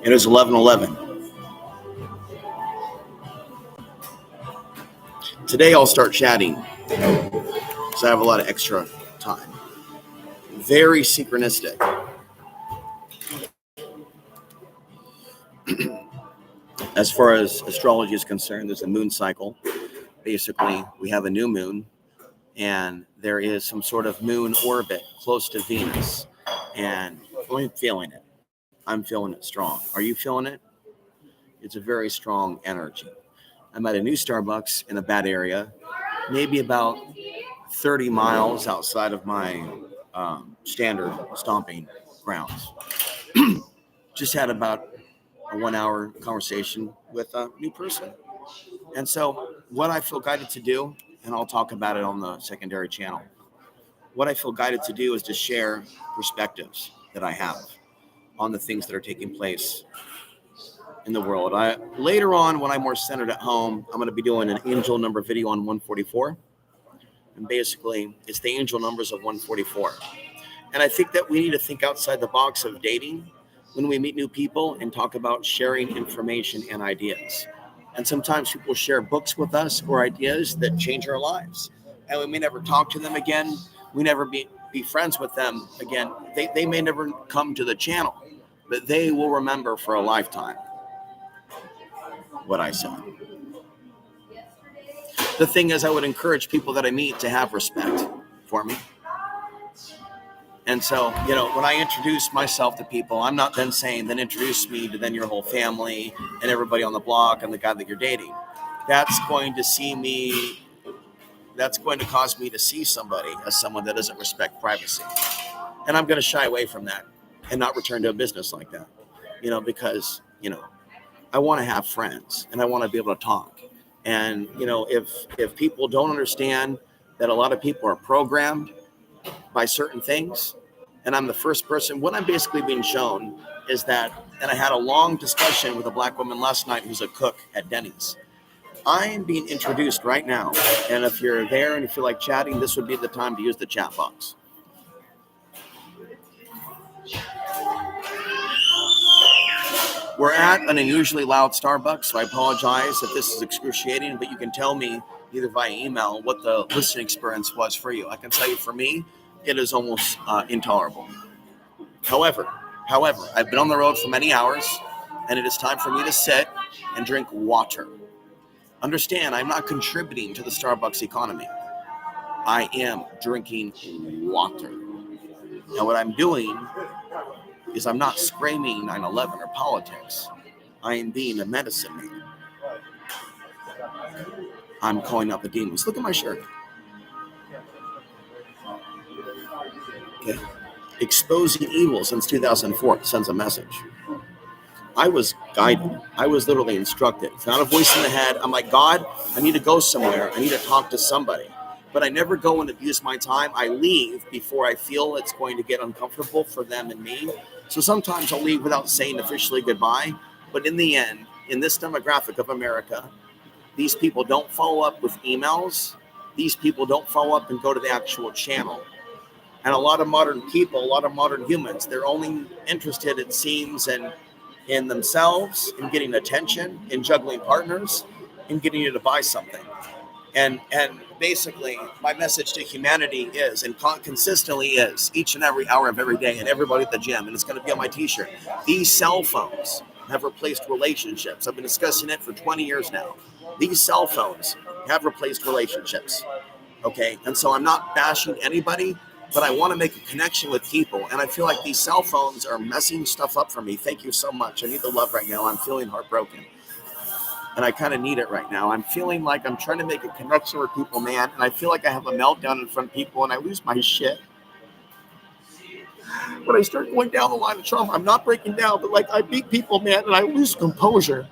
It is 11:11. Today I'll start chatting because I have a lot of extra time. Very synchronistic. As far as astrology is concerned, there's a moon cycle. Basically, we have a new moon, and there is some sort of moon orbit close to Venus. And I'm feeling it. I'm feeling it strong. Are you feeling it? It's a very strong energy. I'm at a new Starbucks in a bad area, maybe about 30 miles outside of my standard stomping grounds. Just had about a 1 hour conversation with a new person. And so what I feel guided to do, and I'll talk about it on the secondary channel, what I feel guided to do is to share perspectives that I have on the things that are taking place in the world. Later on, when I'm more centered at home, I'm going to be doing an angel number video on 144. And basically, it's the angel numbers of 144. And I think that we need to think outside the box of dating when we meet new people and talk about sharing information and ideas. And sometimes people share books with us or ideas that change our lives. And we may never talk to them again. We never be friends with them again. They may never come to the channel, but they will remember for a lifetime what I said. The thing is, I would encourage people that I meet to have respect for me. And so, when I introduce myself to people, I'm not then saying, then introduce me to then your whole family and everybody on the block and the guy that you're dating. That's going to cause me to see somebody as someone that doesn't respect privacy. And I'm going to shy away from that and not return to a business like that, because, I want to have friends and I want to be able to talk. And, if people don't understand that a lot of people are programmed by certain things, and I'm the first person, what I'm basically being shown is that, and I had a long discussion with a black woman last night who's a cook at Denny's. I am being introduced right now, and if you're there and you feel like chatting, this would be the time to use the chat box. We're at an unusually loud Starbucks, so I apologize if this is excruciating, but you can tell me either via email what the listening experience was for you. I can tell you for me, it is almost intolerable. However, I've been on the road for many hours, and it is time for me to sit and drink water. Understand, I'm not contributing to the Starbucks economy. I am drinking water. Now, what I'm doing is I'm not screaming 9/11 or politics. I am being a medicine man. I'm calling out the demons. Look at my shirt. Okay. Exposing evil since 2004 sends a message. I was guided. I was literally instructed. It's not a voice in the head. I'm like, God, I need to go somewhere. I need to talk to somebody. But I never go and abuse my time. I leave before I feel it's going to get uncomfortable for them and me. So sometimes I'll leave without saying officially goodbye. But in the end, in this demographic of America, these people don't follow up with emails. These people don't follow up and go to the actual channel. And a lot of modern people, a lot of modern humans, they're only interested, it seems, in themselves, in getting attention, in juggling partners, in getting you to buy something. And basically, my message to humanity is, and consistently is, each and every hour of every day, and everybody at the gym, and it's going to be on my t-shirt, these cell phones have replaced relationships. I've been discussing it for 20 years now. These cell phones have replaced relationships, okay? And so I'm not bashing anybody, but I want to make a connection with people, and I feel like these cell phones are messing stuff up for me. Thank you so much. I need the love right now. I'm feeling heartbroken. And I kind of need it right now. I'm feeling like I'm trying to make a connection with people, man. And I feel like I have a meltdown in front of people and I lose my shit. When I start going down the line of trauma, I'm not breaking down, but like I beat people, man, and I lose composure.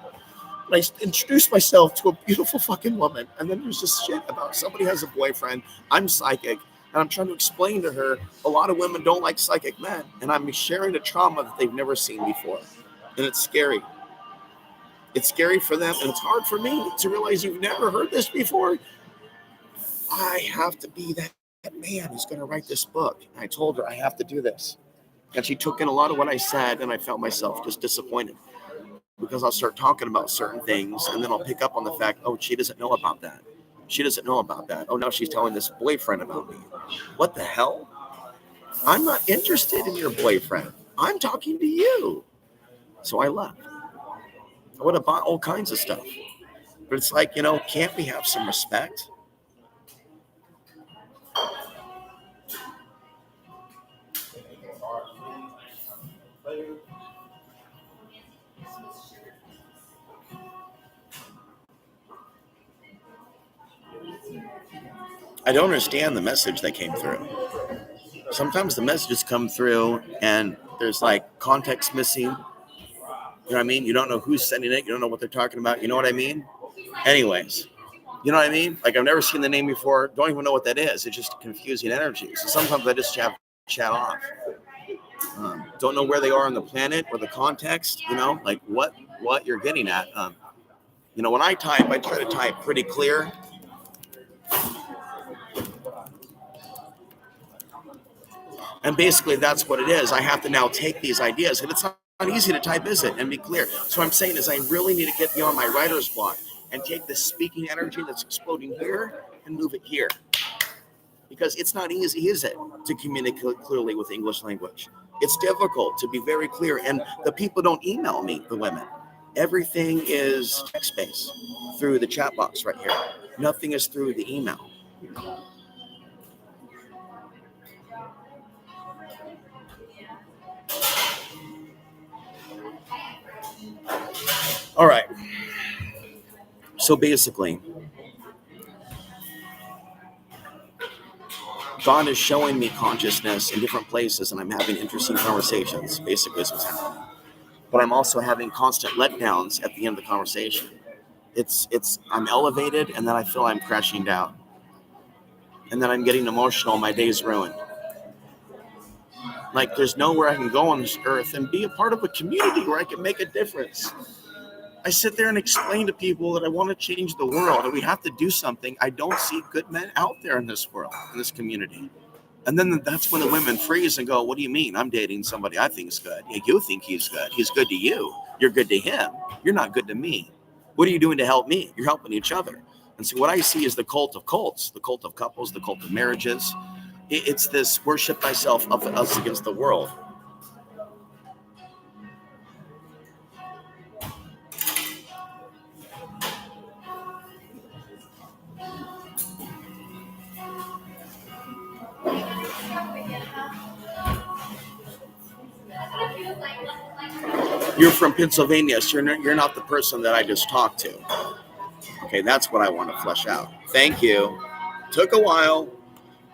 And I introduce myself to a beautiful fucking woman. And then there's this shit about somebody has a boyfriend. I'm psychic. And I'm trying to explain to her, a lot of women don't like psychic men. And I'm sharing a trauma that they've never seen before. And it's scary. It's scary for them, and it's hard for me to realize you've never heard this before. I have to be that man who's going to write this book. And I told her I have to do this. And she took in a lot of what I said, and I felt myself just disappointed because I'll start talking about certain things, and then I'll pick up on the fact, oh, she doesn't know about that. She doesn't know about that. Oh, now she's telling this boyfriend about me. What the hell? I'm not interested in your boyfriend. I'm talking to you. So I left. I would have bought all kinds of stuff. But it's like, can't we have some respect? I don't understand the message that came through. Sometimes the messages come through and there's like context missing. You know what I mean? You don't know who's sending it. You don't know what they're talking about. You know what I mean? Anyways, you know what I mean? Like I've never seen the name before. Don't even know what that is. It's just confusing energy. So sometimes I just have to chat off. Don't know where they are on the planet or the context, like what you're getting at. When I type, I try to type pretty clear. And basically that's what it is. I have to now take these ideas, and it's not easy to type, is it? And be clear. So what I'm saying is I really need to get beyond my writer's block and take this speaking energy that's exploding here and move it here. Because it's not easy, is it, to communicate clearly with English language? It's difficult to be very clear. And the people don't email me, the women. Everything is text-based through the chat box right here. Nothing is through the email. All right. So basically, God is showing me consciousness in different places, and I'm having interesting conversations. Basically, is what's happening. But I'm also having constant letdowns at the end of the conversation. I'm elevated, and then I feel I'm crashing down. And then I'm getting emotional, my day's ruined. Like there's nowhere I can go on this earth and be a part of a community where I can make a difference. I sit there and explain to people that I want to change the world and we have to do something. I don't see good men out there in this world, in this community. And then that's when the women freeze and go, what do you mean? I'm dating somebody I think is good. Yeah, you think he's good. He's good to you. You're good to him. You're not good to me. What are you doing to help me? You're helping each other. And so what I see is the cult of cults, the cult of couples, the cult of marriages. It's this worship thyself of us against the world. You're from Pennsylvania, so you're not the person that I just talked to. Okay, that's what I want to flesh out. Thank you. Took a while.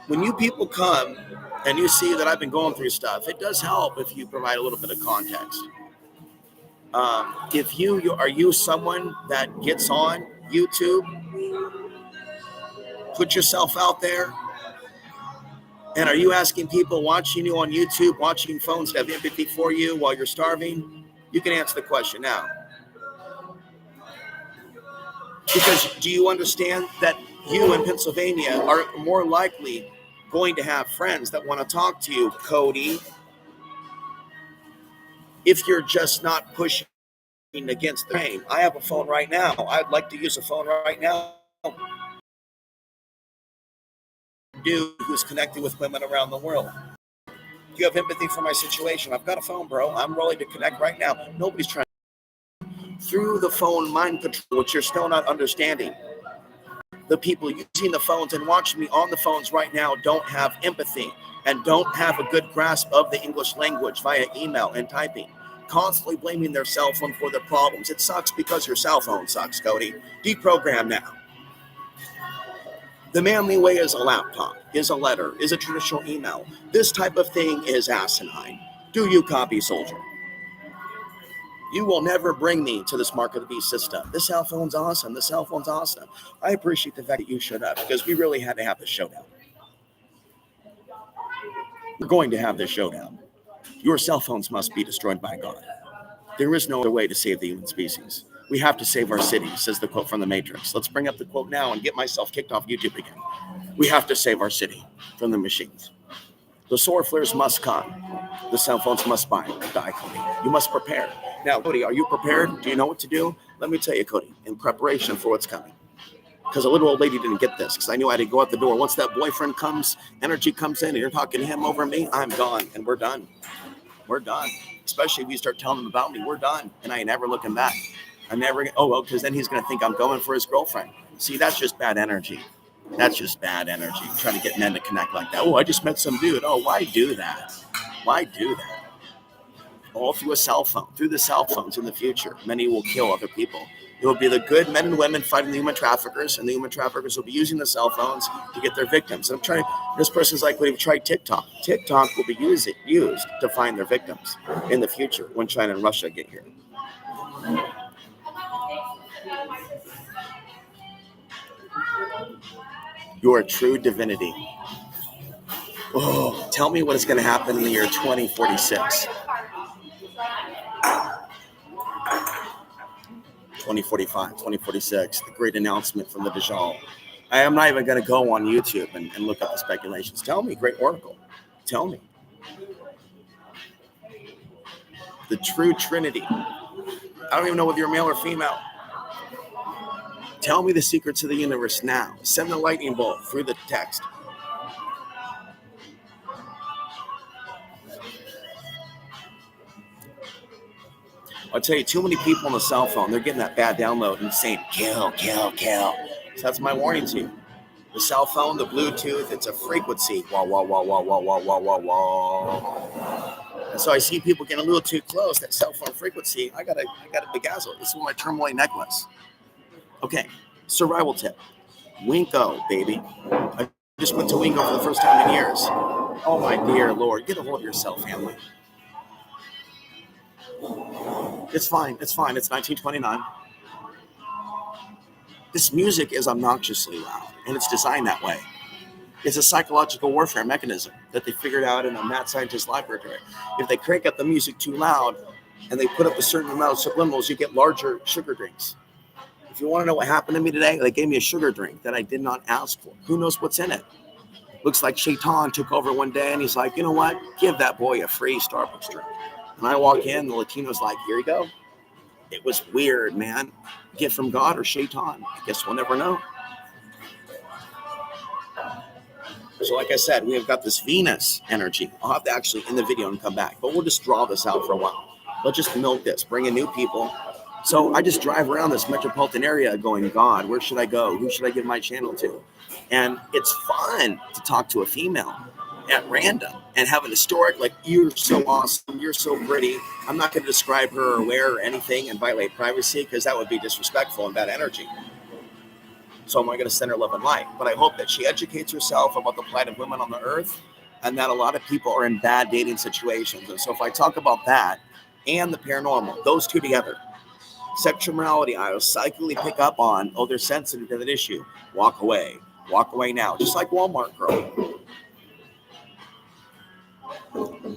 When you people come and you see that I've been going through stuff, it does help if you provide a little bit of context. If are you someone that gets on YouTube, put yourself out there, and are you asking people watching you on YouTube, watching phones to have empathy for you while you're starving? You can answer the question now. Because do you understand that you in Pennsylvania are more likely going to have friends that want to talk to you, Cody, if you're just not pushing against the grain? I have a phone right now. I'd like to use a phone right now. Dude who's connected with women around the world. Do you have empathy for my situation? I've got a phone, bro. I'm ready to connect right now. Nobody's trying through the phone mind control, which you're still not understanding. The people using the phones and watching me on the phones right now don't have empathy and don't have a good grasp of the English language via email and typing. Constantly blaming their cell phone for their problems. It sucks because your cell phone sucks, Cody. Deprogram now. The manly way is a laptop, is a letter, is a traditional email. This type of thing is asinine. Do you copy, soldier? You will never bring me to this mark of the beast system. This cell phone's awesome. This cell phone's awesome. I appreciate the fact that you showed up because we really had to have this showdown. We're going to have this showdown. Your cell phones must be destroyed by God. There is no other way to save the human species. We have to save our city, says the quote from The Matrix. Let's bring up the quote now and get myself kicked off YouTube again. We have to save our city from the machines. The solar flares must come. The cell phones must die, Cody. You must prepare. Now, Cody, are you prepared? Do you know what to do? Let me tell you, Cody, in preparation for what's coming. Because a little old lady didn't get this, because I knew I had to go out the door. Once that boyfriend comes, energy comes in, and you're talking to him over me, I'm gone, and we're done. We're done. Especially if you start telling him about me, we're done. And I ain't never looking back. I never, because then he's going to think I'm going for his girlfriend. See, that's just bad energy. That's just bad energy, trying to get men to connect like that. Oh, I just met some dude. Oh, why do that? Why do that? All through a cell phone, through the cell phones in the future, many will kill other people. It will be the good men and women fighting the human traffickers, and the human traffickers will be using the cell phones to get their victims. And I'm trying, this person's like, we've tried TikTok. TikTok will be used to find their victims in the future when China and Russia get here. You are a true divinity. Oh, tell me what is going to happen in the year 2046. 2045, 2046, the great announcement from the Dajjal. I am not even going to go on YouTube and look up the speculations. Tell me, great oracle. Tell me. The true Trinity. I don't even know whether you're male or female. Tell me the secrets of the universe now. Send the lightning bolt through the text. I'll tell you, too many people on the cell phone, they're getting that bad download and saying, kill, kill, kill. So that's my warning to you. The cell phone, the Bluetooth, it's a frequency. Wah, wah, wah, wah, wah, wah, wah, wah, wah. And so I see people getting a little too close, that cell phone frequency. I gotta bedazzle. This is my turmoil necklace. Okay, survival tip. Winko, baby. I just went to Winko for the first time in years. Oh my dear Lord, get a hold of yourself, family. It's fine. It's 1929. This music is obnoxiously loud, and it's designed that way. It's a psychological warfare mechanism that they figured out in a mad scientist laboratory. If they crank up the music too loud and they put up a certain amount of subliminals, you get larger sugar drinks. If you want to know what happened to me today, they gave me a sugar drink that I did not ask for. Who knows what's in it? Looks like Shaitan took over one day, and he's like, you know what? Give that boy a free Starbucks drink. And I walk in, the Latino's like, here you go. It was weird, man. Gift from God or Shaitan? I guess we'll never know. So like I said, we have got this Venus energy. I'll have to actually end the video and come back, but we'll just draw this out for a while. Let's just milk this, bring in new people. So I just drive around this metropolitan area going, God, where should I go? Who should I give my channel to? And it's fun to talk to a female at random and have an historic, like, you're so awesome, you're so pretty. I'm not going to describe her or wear or anything and violate privacy, because that would be disrespectful and bad energy. So I'm not going to send her love and light, but I hope that she educates herself about the plight of women on the earth, and that a lot of people are in bad dating situations. And so if I talk about that and the paranormal, those two together, sexual morality, I will psychically pick up on, oh, they're sensitive to that issue. Walk away now, just like Walmart girl.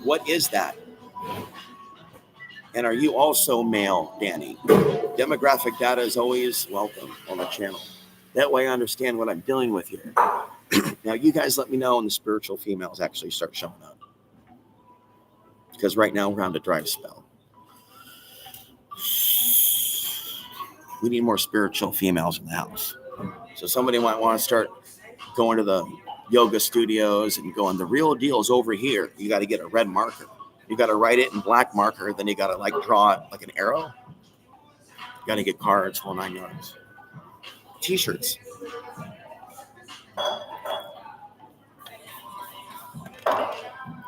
What is that? And are you also male, Danny? Demographic data is always welcome on the channel. That way I understand what I'm dealing with here. Now, you guys let me know when the spiritual females actually start showing up. Because right now we're on a dry spell. We need more spiritual females in the house. So somebody might want to start going to the yoga studios and going, the real deal is over here. You got to get a red marker. You got to write it in black marker. Then you got to like draw it like an arrow. You got to get cards, whole 9 yards. T-shirts.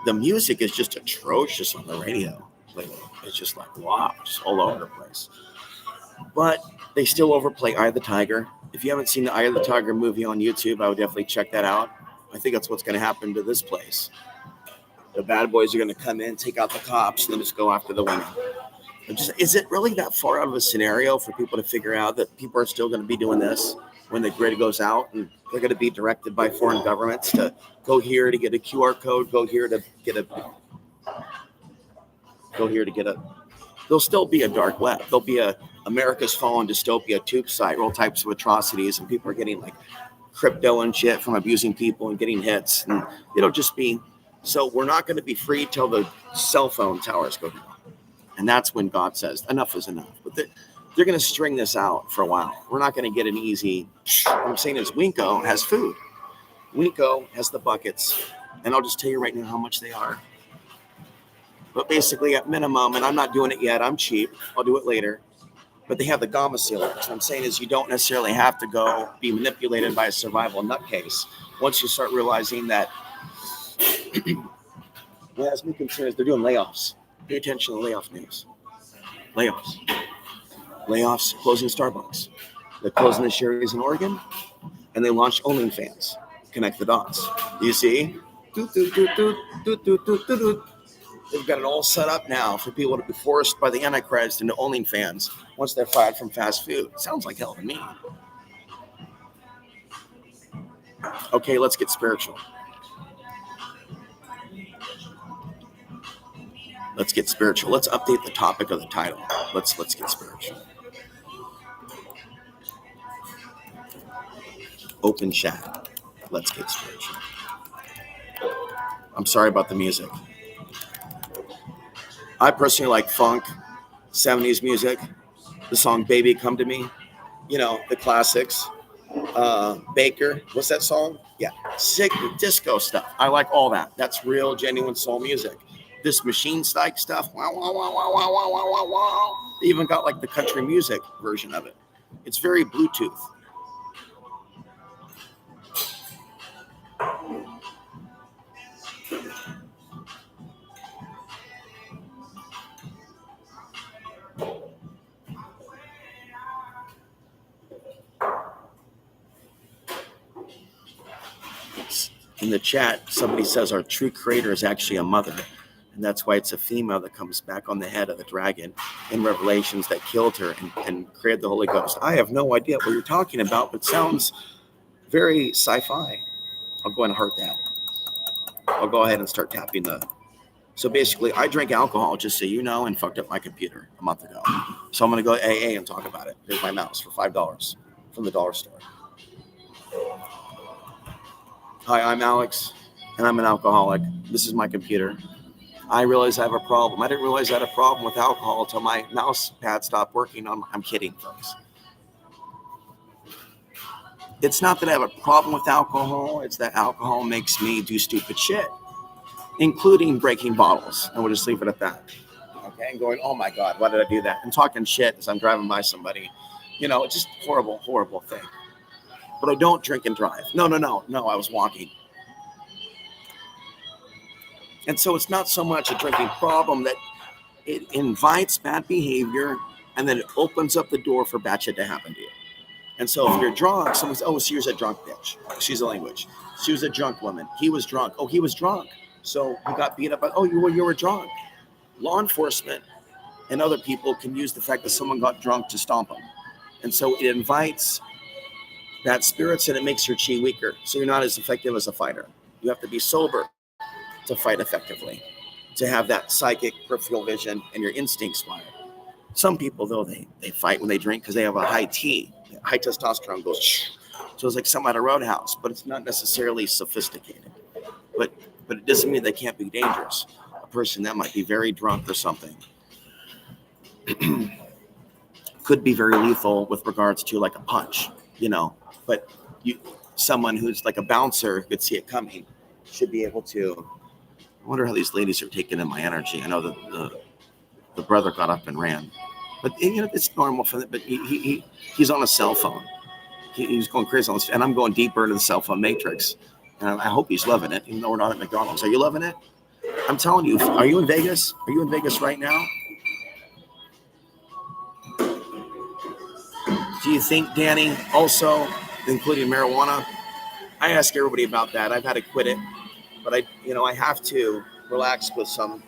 The music is just atrocious on the radio lately. It's just like, wow, just all over the place. But they still overplay Eye of the Tiger. If you haven't seen the Eye of the Tiger movie on YouTube, I would definitely check that out. I think that's what's going to happen to this place. The bad boys are going to come in, take out the cops, and then just go after the women. Is it really that far out of a scenario for people to figure out that people are still going to be doing this when the grid goes out, and they're going to be directed by foreign governments to go here to get a QR code, go here to get a. There'll still be a dark web. There'll be a America's Fallen dystopia tube site, all types of atrocities, and people are getting like crypto and shit from abusing people and getting hits, and it'll just be So we're not going to be free till the cell phone towers go down. And that's when God says, enough is enough. But they're going to string this out for a while. We're not going to get an easy. What I'm saying is Winco has food. Winco has the buckets. And I'll just tell you right now how much they are. But basically, at minimum, and I'm not doing it yet. I'm cheap. I'll do it later. But they have the gamma sealer. What I'm saying is you don't necessarily have to go be manipulated by a survival nutcase. Once you start realizing that, what has me concerned is they're doing layoffs. Pay attention to layoff news. Layoffs. Layoffs, closing Starbucks. They're closing the Sherry's in Oregon, and they launched OnlyFans. Connect the dots. You see? They've got it all set up now for people to be forced by the Antichrist into OnlyFans once they're fired from fast food. Sounds like hell to me. Okay, let's get spiritual. Let's get spiritual. Let's update the topic of the title. Let's get spiritual. Open chat. Let's get spiritual. I'm sorry about the music. I personally like funk, 70s music, the song Baby Come to Me, you know, the classics. Baker, what's that song? Yeah, sick disco stuff. I like all that. That's real, genuine soul music. This machine psych stuff, wow, wow, wow, wow, wow, wow, wow, wow, wow. They even got like the country music version of it. It's very Bluetooth. In the chat, somebody says our true creator is actually a mother. And that's why it's a female that comes back on the head of the dragon in Revelations that killed her and created the Holy Ghost. I have no idea what you're talking about, but sounds very sci-fi. I'll go ahead and heart that. I'll go ahead and start tapping the... So basically, I drank alcohol, just so you know, and fucked up my computer a month ago. So I'm going to go AA and talk about it. Here's my mouse for $5 from the dollar store. Hi, I'm Alex, and I'm an alcoholic. This is my computer. I realize I have a problem. I didn't realize I had a problem with alcohol until my mouse pad stopped working. I'm kidding, folks. It's not that I have a problem with alcohol. It's that alcohol makes me do stupid shit, including breaking bottles. And we'll just leave it at that. Okay, and going, oh my God, why did I do that? And talking shit as I'm driving by somebody. You know, it's just horrible, horrible thing. But I don't drink and drive. No, I was walking. And so it's not so much a drinking problem that it invites bad behavior and then it opens up the door for bad shit to happen to you. And so if you're drunk, someone says, oh, she was a drunk bitch. Excuse the language. She was a drunk woman. He was drunk. Oh, he was drunk. So he got beat up. Oh, you were drunk. Law enforcement and other people can use the fact that someone got drunk to stomp them. And so it invites bad spirits and it makes your chi weaker. So you're not as effective as a fighter. You have to be sober to fight effectively, to have that psychic peripheral vision and your instincts fired. Some people, though, they fight when they drink because they have a high T. High testosterone goes, so it's like something at a roadhouse, but it's not necessarily sophisticated. But it doesn't mean they can't be dangerous. A person that might be very drunk or something could be very lethal with regards to like a punch, you know. But someone who's like a bouncer could see it coming should be able to. I wonder how these ladies are taking in my energy. I know that the brother got up and ran, but you know it's normal for them. But he's on a cell phone. He's going crazy on this, and I'm going deeper into the cell phone matrix. And I hope he's loving it, even though we're not at McDonald's. Are you loving it? I'm telling you. Are you in Vegas? Are you in Vegas right now? Do you think, Danny, also including marijuana? I ask everybody about that. I've had to quit it. But I have to relax with some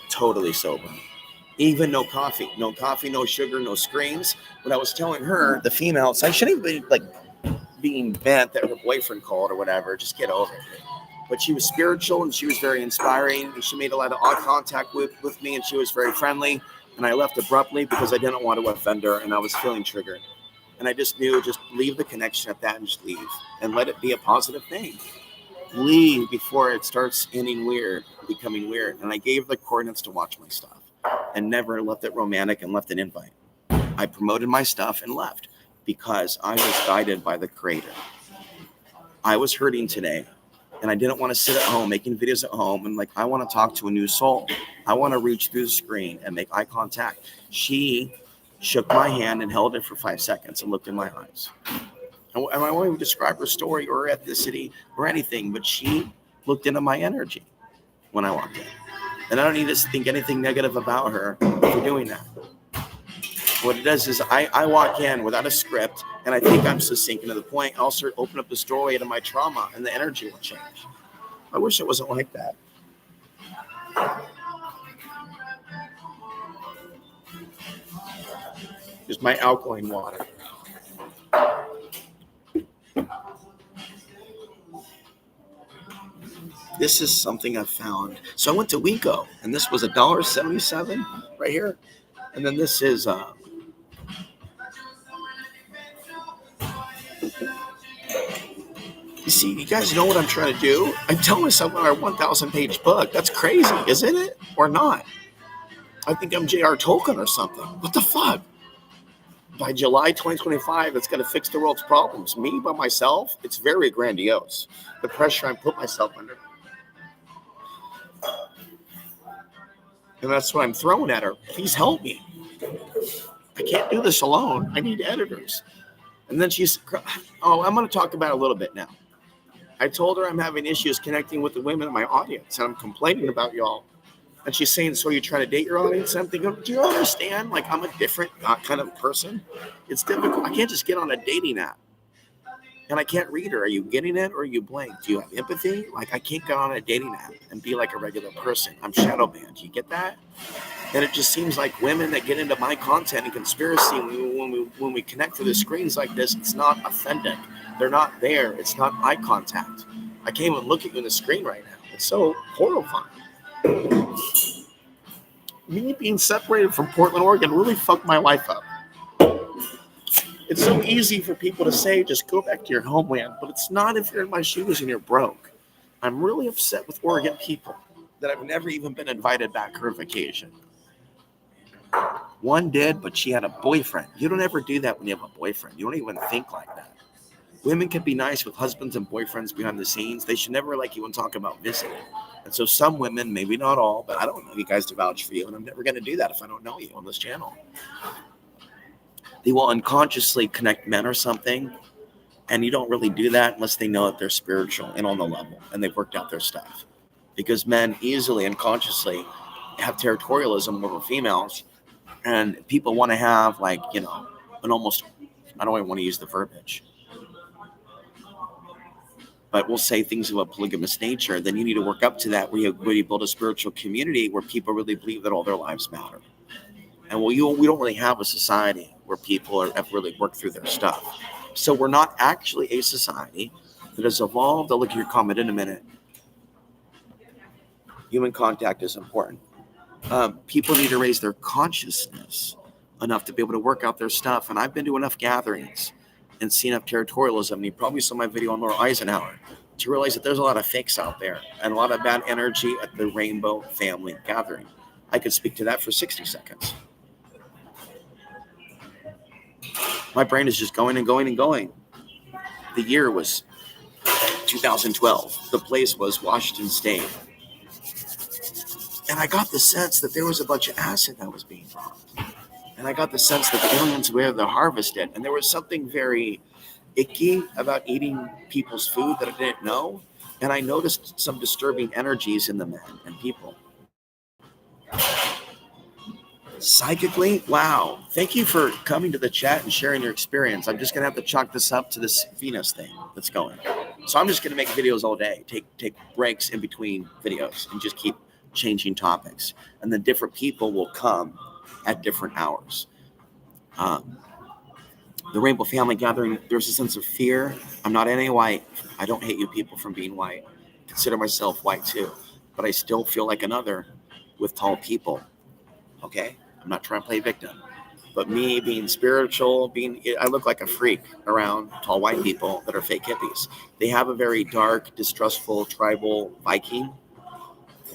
totally sober. Even no coffee, no sugar, no screens. But I was telling her, the female, I shouldn't even be like being bent that her boyfriend called or whatever. Just get over it. But she was spiritual and she was very inspiring. And she made a lot of eye contact with me and she was very friendly. And I left abruptly because I didn't want to offend her and I was feeling triggered. And I just knew, just leave the connection at that and just leave and let it be a positive thing. Leave before it starts ending weird, becoming weird. And I gave the coordinates to watch my stuff and never left it romantic and left an invite. I promoted my stuff and left because I was guided by the creator. I was hurting today and I didn't want to sit at home making videos at home and I want to talk to a new soul. I want to reach through the screen and make eye contact. She shook my hand and held it for 5 seconds and looked in my eyes. And I won't even describe her story or ethnicity or anything, but she looked into my energy when I walked in. And I don't need to think anything negative about her for doing that. What it does is I walk in without a script, and I think I'm succinct and to the point. I'll start open up the story into my trauma, and the energy will change. I wish it wasn't like that. Just my alkaline water. This is something I found. So I went to Wico, and this was $1.77 right here. And then this is you see, you guys know what I'm trying to do? I'm telling myself about our 1,000-page book. That's crazy, isn't it? Or not? I think I'm J.R. Tolkien or something. What the fuck? By July 2025, it's going to fix the world's problems. Me, by myself, it's very grandiose. The pressure I put myself under. And that's what I'm throwing at her. Please help me. I can't do this alone. I need editors. And then she's, I'm going to talk about it a little bit now. I told her I'm having issues connecting with the women in my audience, and I'm complaining about y'all. And she's saying, so you're trying to date your audience? And I'm thinking, do you understand? I'm a different kind of person. It's difficult. I can't just get on a dating app. And I can't read her. Are you getting it or are you blank? Do you have empathy? I can't get on a dating app and be like a regular person. I'm shadow banned. Do you get that? And it just seems like women that get into my content and conspiracy, when we connect through the screens like this, it's not authentic. They're not there. It's not eye contact. I can't even look at you in the screen right now. It's so horrifying. Me being separated from Portland, Oregon really fucked my life up. It's so easy for people to say, just go back to your homeland, but it's not if you're in my shoes and you're broke. I'm really upset with Oregon people that I've never even been invited back her vacation. One did, but she had a boyfriend. You don't ever do that when you have a boyfriend. You don't even think like that. Women can be nice with husbands and boyfriends behind the scenes. They should never even talk about visiting. And so some women, maybe not all, but I don't know you guys to vouch for you, and I'm never going to do that if I don't know you on this channel. They will unconsciously connect men or something, and you don't really do that unless they know that they're spiritual and on the level, and they've worked out their stuff. Because men easily, unconsciously, have territorialism over females, and people want to have an almost, I don't even want to use the verbiage, but we'll say things of a polygamous nature. Then you need to work up to that where you build a spiritual community where people really believe that all their lives matter. And we don't really have a society where people have really worked through their stuff. So we're not actually a society that has evolved. I'll look at your comment in a minute. Human contact is important. People need to raise their consciousness enough to be able to work out their stuff. And I've been to enough gatherings and seen enough territorialism. And you probably saw my video on Laura Eisenhower to realize that there's a lot of fakes out there and a lot of bad energy at the Rainbow Family Gathering. I could speak to that for 60 seconds. My brain is just going and going and going. The year was 2012. The place was Washington State. And I got the sense that there was a bunch of acid that was being dropped. And I got the sense that the aliens were the harvested. And there was something very icky about eating people's food that I didn't know. And I noticed some disturbing energies in the men and people. Psychically, wow. Thank you for coming to the chat and sharing your experience. I'm just going to have to chalk this up to this Venus thing that's going. So I'm just going to make videos all day, take breaks in between videos and just keep changing topics. And then different people will come at different hours. The Rainbow Family Gathering, there's a sense of fear. I'm not any white. I don't hate you people from being white. I consider myself white too. But I still feel like another with tall people. Okay? I'm not trying to play victim. But me being spiritual, I look like a freak around tall white people that are fake hippies. They have a very dark, distrustful, tribal Viking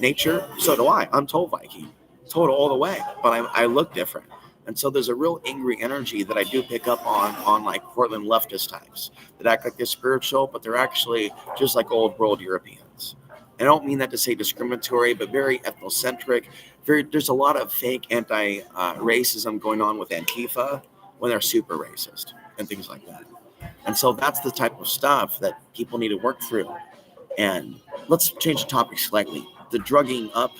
nature. So do I. I'm total Viking, total all the way. But I look different. And so there's a real angry energy that I do pick up on like Portland leftist types that act like they're spiritual, but they're actually just like old world Europeans. I don't mean that to say discriminatory, but very ethnocentric. There's a lot of fake anti-racism going on with Antifa when they're super racist and things like that. And so that's the type of stuff that people need to work through. And let's change the topic slightly. The drugging up.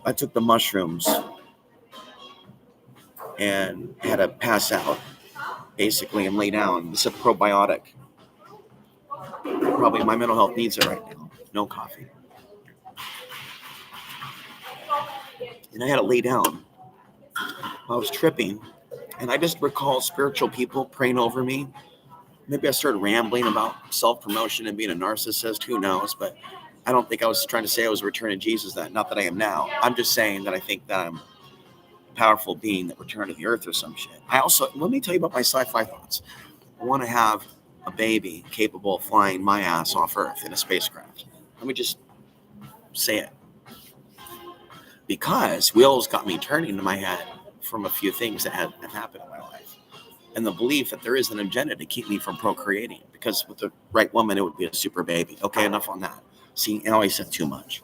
I took the mushrooms and had to pass out basically and lay down. It's a probiotic. Probably my mental health needs it right now. No coffee. And I had to lay down. I was tripping. And I just recall spiritual people praying over me. Maybe I started rambling about self-promotion and being a narcissist. Who knows? But I don't think I was trying to say I was returning Jesus. Not that I am now. I'm just saying that I think that I'm a powerful being that returned to the earth or some shit. Let me tell you about my sci-fi thoughts. I want to have a baby capable of flying my ass off Earth in a spacecraft. Let me just say it. Because wheels got me turning in my head from a few things that have happened in my life. And the belief that there is an agenda to keep me from procreating. Because with the right woman, it would be a super baby. Okay, enough on that. See, now I said too much.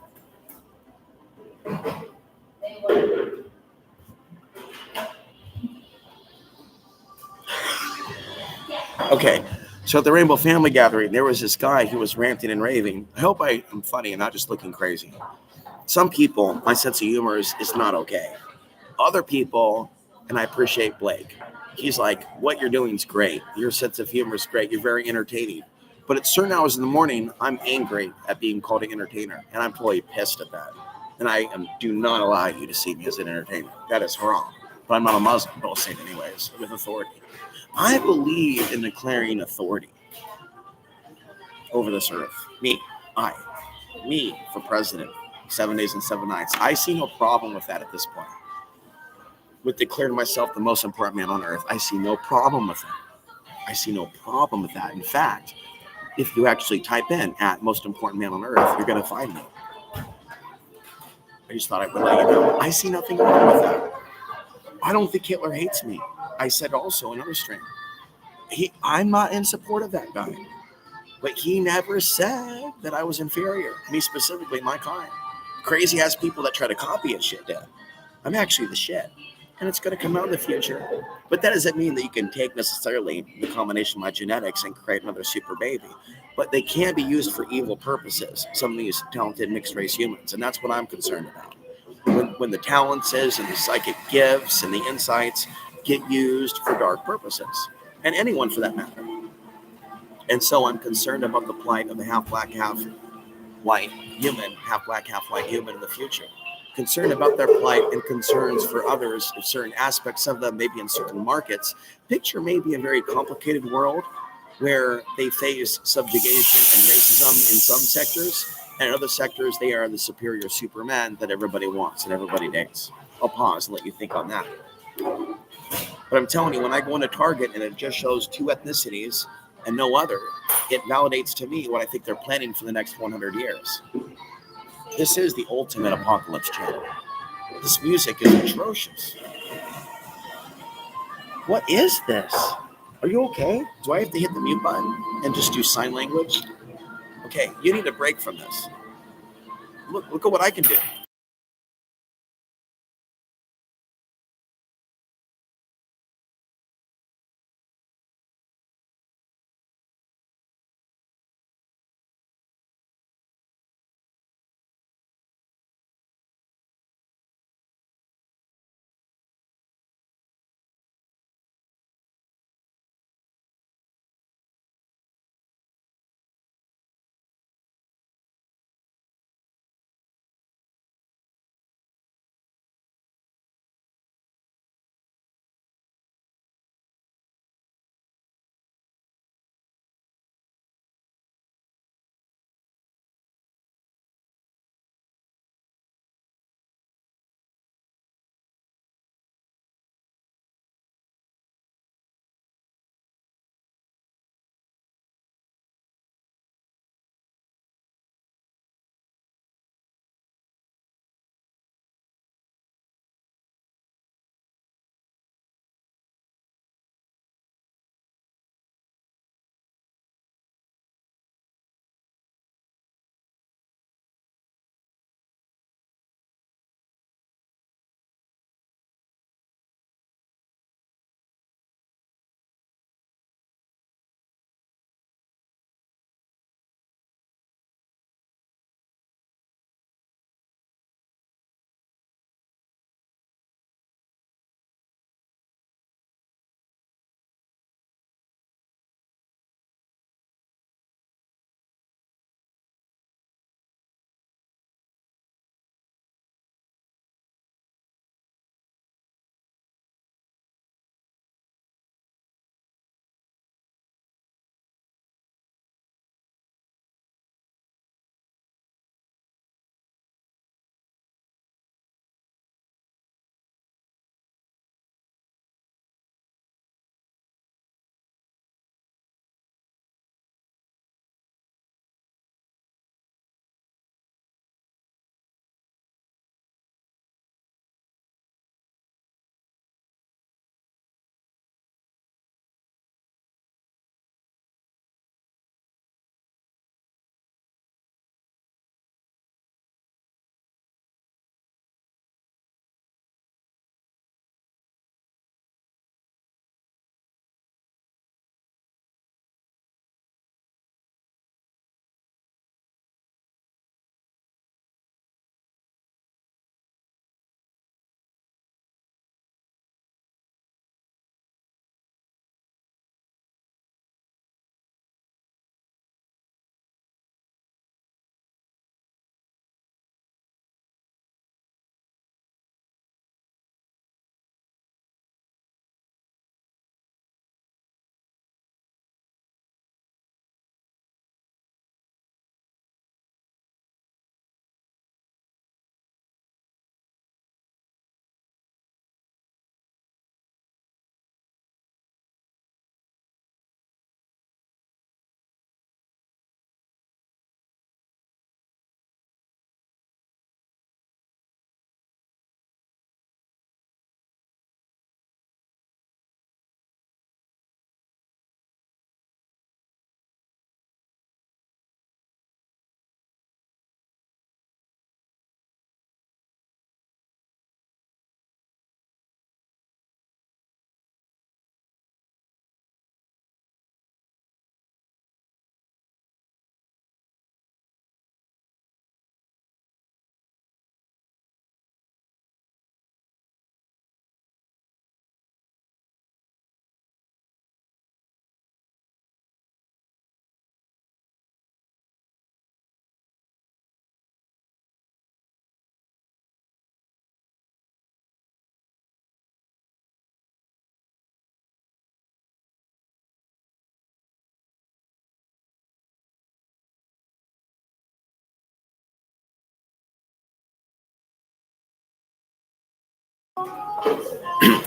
Okay, so at the Rainbow Family Gathering, there was this guy who was ranting and raving. I hope I am funny and not just looking crazy. Some people, my sense of humor is not okay. Other people, and I appreciate Blake, he's like, what you're doing is great. Your sense of humor is great. You're very entertaining. But at certain hours in the morning, I'm angry at being called an entertainer, and I'm totally pissed at that. And do not allow you to see me as an entertainer. That is wrong. But I'm not a Muslim, but I'll say it anyways, with authority. I believe in declaring authority over this earth. Me for president, 7 days and 7 nights. I see no problem with that at this point. With declaring myself the most important man on earth, I see no problem with it. I see no problem with that. In fact, if you actually type in at most important man on earth, you're going to find me. I just thought I would let you know. I see nothing wrong with that. I don't think Hitler hates me. I said also another stream. I'm not in support of that guy. But he never said that I was inferior. Me specifically, my kind. Crazy ass people that try to copy it shit did. I'm actually the shit. And it's going to come out in the future. But that doesn't mean that you can take necessarily the combination of my genetics and create another super baby. But they can be used for evil purposes, some of these talented mixed race humans. And that's what I'm concerned about. When the talents and the psychic gifts and the insights get used for dark purposes. And anyone for that matter. And so I'm concerned about the plight of the half black, half white human, half black, half white human in the future. Concerned about their plight and concerns for others, if certain aspects of them, maybe in certain markets. Picture maybe a very complicated world where they face subjugation and racism in some sectors, and in other sectors, they are the superior superman that everybody wants and everybody dates. I'll pause and let you think on that. But I'm telling you, when I go into Target and it just shows two ethnicities and no other, it validates to me what I think they're planning for the next 100 years. This is the ultimate apocalypse channel. This music is atrocious. What is this? Are you okay? Do I have to hit the mute button and just do sign language? Okay, you need a break from this. Look at what I can do.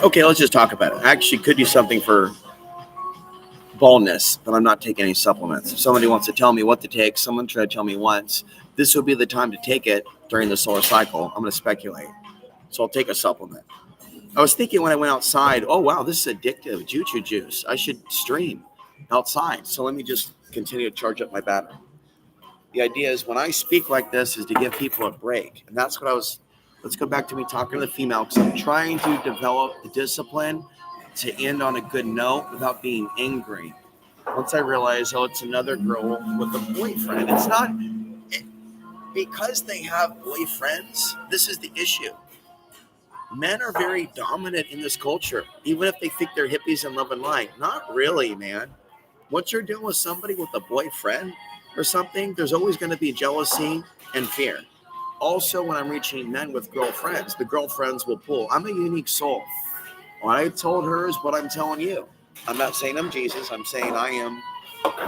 Okay, let's just talk about it. I actually could do something for baldness, but I'm not taking any supplements. If somebody wants to tell me what to take, someone tried to tell me once, this would be the time to take it during the solar cycle. I'm going to speculate. So I'll take a supplement. I was thinking when I went outside, oh, wow, this is addictive. Juju juice. I should stream outside. So let me just continue to charge up my battery. The idea is when I speak like this is to give people a break. And that's what let's go back to me talking to the female because I'm trying to develop the discipline to end on a good note without being angry. Once I realize, oh, it's another girl with a boyfriend. It's not because they have boyfriends. This is the issue. Men are very dominant in this culture, even if they think they're hippies and love and light. Not really, man. Once you're dealing with somebody with a boyfriend or something, there's always going to be jealousy and fear. Also, when I'm reaching men with girlfriends, the girlfriends will pull. I'm a unique soul. What I told her is what I'm telling you. I'm not saying I'm Jesus. I'm saying I am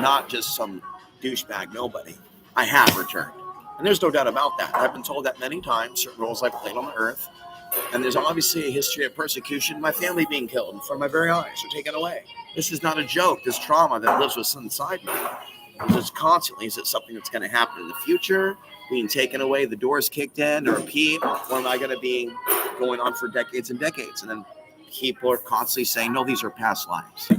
not just some douchebag nobody. I have returned. And there's no doubt about that. I've been told that many times, certain roles I've played on the earth. And there's obviously a history of persecution, my family being killed in front of my very eyes or taken away. This is not a joke. This trauma that lives with inside me. Just constantly, is it something that's going to happen in the future? Being taken away, the doors kicked in, or repeat? Or am I going to be going on for decades and decades? And then people are constantly saying, no, these are past lives.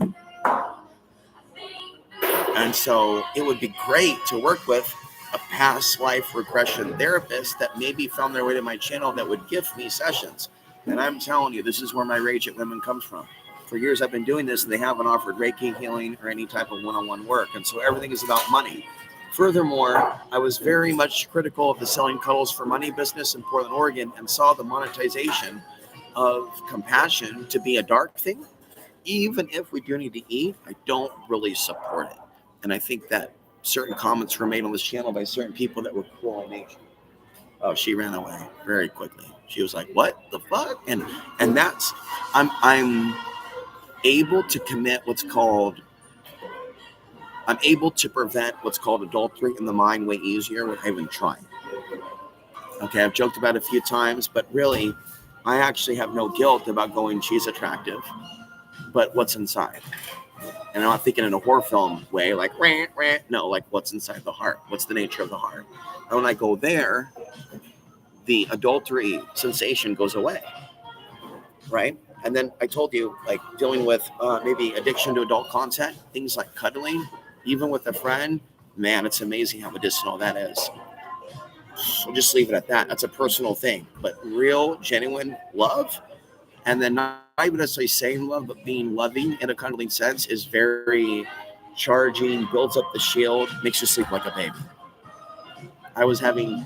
And so it would be great to work with a past life regression therapist that maybe found their way to my channel that would give me sessions. And I'm telling you, this is where my rage at women comes from. For years I've been doing this and they haven't offered Reiki healing or any type of one-on-one work. And so everything is about money. Furthermore, I was very much critical of the selling cuddles for money business in Portland, Oregon, and saw the monetization of compassion to be a dark thing. Even if we do need to eat, I don't really support it. And I think that certain comments were made on this channel by certain people that were cruel in nature. Oh, she ran away very quickly. She was like, "What the fuck?" And that's I'm able to commit I'm able to prevent what's called adultery in the mind way easier without even trying. Okay, I've joked about it a few times, but really, I actually have no guilt about going, she's attractive, but what's inside? And I'm not thinking in a horror film way, like, rant, rant. No, like what's inside the heart? What's the nature of the heart? And when I go there, the adultery sensation goes away, right? And then I told you, like dealing with maybe addiction to adult content, things like cuddling, even with a friend, man, it's amazing how medicinal that is. We'll just leave it at that. That's a personal thing. But real, genuine love, and then not even necessarily saying love, but being loving in a cuddling sense is very charging, builds up the shield, makes you sleep like a baby. I was having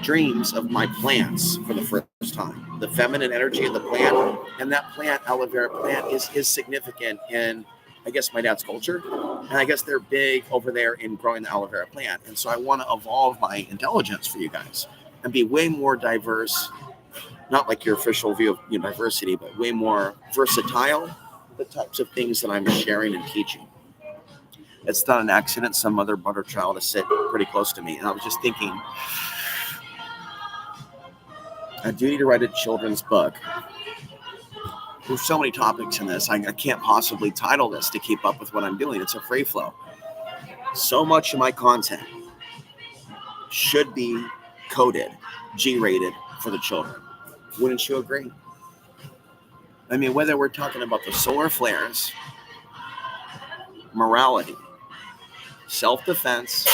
dreams of my plants for the first time. The feminine energy of the plant, and that plant, aloe vera plant, is significant in, I guess, my dad's culture. And I guess they're big over there in growing the aloe vera plant. And so I want to evolve my intelligence for you guys and be way more diverse, not like your official view of diversity, but way more versatile, the types of things that I'm sharing and teaching. It's not an accident. Some other butter child is sitting pretty close to me. And I was just thinking, I do need to write a children's book. There's so many topics in this. I can't possibly title this to keep up with what I'm doing. It's a free flow. So much of my content should be coded, G-rated for the children. Wouldn't you agree? I mean, whether we're talking about the solar flares, morality, self-defense,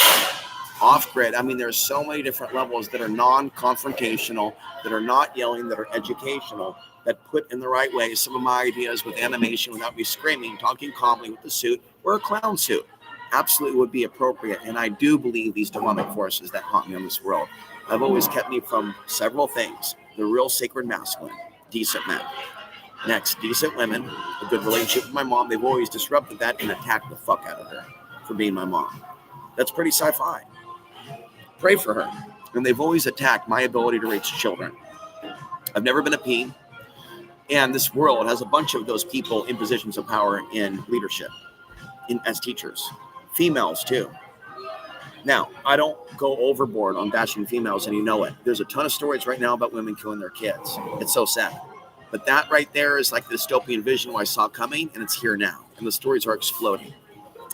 off-grid. I mean, there's so many different levels that are non-confrontational, that are not yelling, that are educational, that put in the right way some of my ideas with animation without me screaming, talking calmly with the suit or a clown suit. Absolutely would be appropriate. And I do believe these demonic forces that haunt me in this world have always kept me from several things. The real sacred masculine, decent men. Next, decent women, a good relationship with my mom. They've always disrupted that and attacked the fuck out of her for being my mom. That's pretty sci-fi. Pray for her. And they've always attacked my ability to reach children. I've never been a P. And this world has a bunch of those people in positions of power in leadership, as teachers. Females, too. Now, I don't go overboard on bashing females, and you know it. There's a ton of stories right now about women killing their kids. It's so sad. But that right there is like the dystopian vision I saw coming, and it's here now. And the stories are exploding.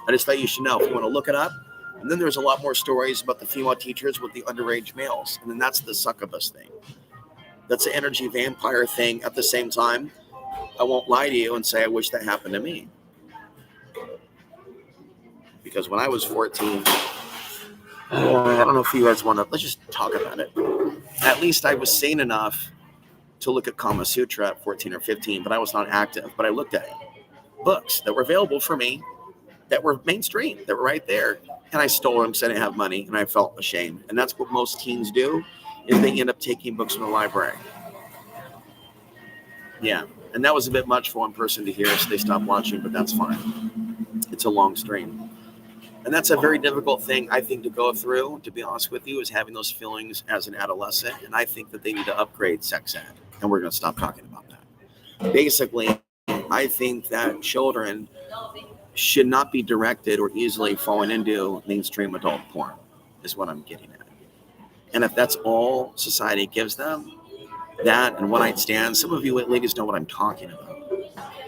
I just thought you should know if you want to look it up. And then there's a lot more stories about the female teachers with the underage males. And then that's the succubus thing. That's the energy vampire thing. At the same time, I won't lie to you and say I wish that happened to me. Because when I was 14, I don't know if you guys want to, let's just talk about it. At least I was sane enough to look at Kama Sutra at 14 or 15, but I was not active. But I looked at it. Books that were available for me, that were mainstream, that were right there. And I stole them because I didn't have money, and I felt ashamed. And that's what most teens do, is they end up taking books from the library. Yeah, and that was a bit much for one person to hear, so they stopped watching, but that's fine. It's a long stream. And that's a very difficult thing, I think, to go through, to be honest with you, is having those feelings as an adolescent. And I think that they need to upgrade sex ed, and we're going to stop talking about that. Basically, I think that children should not be directed or easily falling into mainstream adult porn, is what I'm getting at. And if that's all society gives them, that and one-night stands, some of you ladies know what I'm talking about.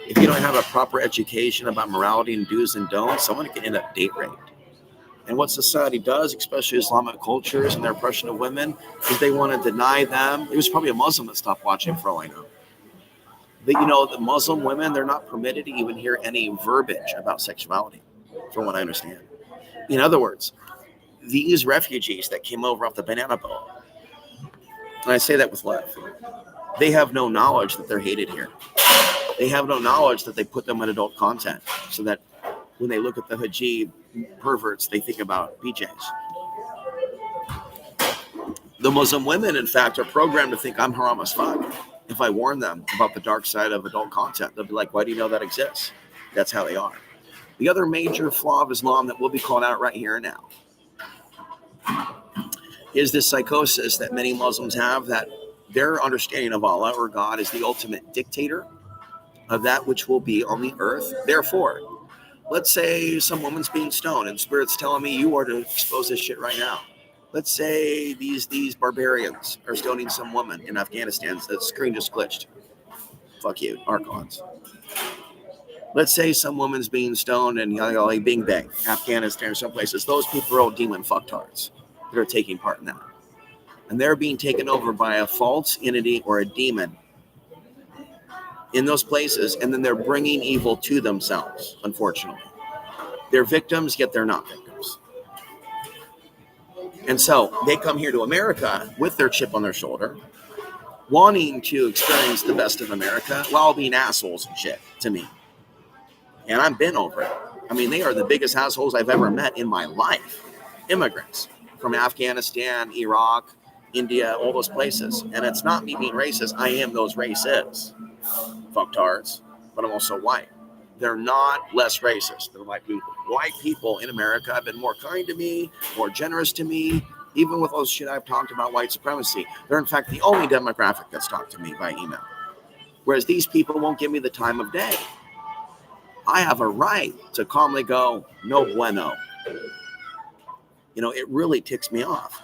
If you don't have a proper education about morality and do's and don'ts, someone can end up date raped. And what society does, especially Islamic cultures and their oppression of women, is they want to deny them. It was probably a Muslim that stopped watching, for all I know. But you know, the Muslim women, they're not permitted to even hear any verbiage about sexuality, from what I understand. In other words, these refugees that came over off the banana boat, and I say that with love, they have no knowledge that they're hated here. They have no knowledge that they put them in adult content, so that when they look at the hijab perverts, they think about BJs. The Muslim women, in fact, are programmed to think I'm haram as fuck. If I warn them about the dark side of adult content, they'll be like, why do you know that exists? That's how they are. The other major flaw of Islam that will be called out right here and now is this psychosis that many Muslims have, that their understanding of Allah or God is the ultimate dictator of that which will be on the earth. Therefore, let's say some woman's being stoned and Spirit's telling me you are to expose this shit right now. Let's say these barbarians are stoning some woman in Afghanistan. The screen just glitched. Fuck you, Archons. Let's say some woman's being stoned in Bing Bang, Afghanistan, or some places. Those people are all demon fucktards that are taking part in that. And they're being taken over by a false entity or a demon in those places, and then they're bringing evil to themselves, unfortunately. They're victims, yet they're not victims. And so they come here to America with their chip on their shoulder, wanting to experience the best of America while being assholes and shit to me. And I've been over it. I mean, they are the biggest assholes I've ever met in my life. Immigrants from Afghanistan, Iraq, India, all those places. And it's not me being racist. I am those races. Fucktards. But I'm also white. They're not less racist than white people. White people in America have been more kind to me, more generous to me, even with all the shit I've talked about white supremacy. They're, in fact, the only demographic that's talked to me by email. Whereas these people won't give me the time of day. I have a right to calmly go, no bueno. You know, it really ticks me off.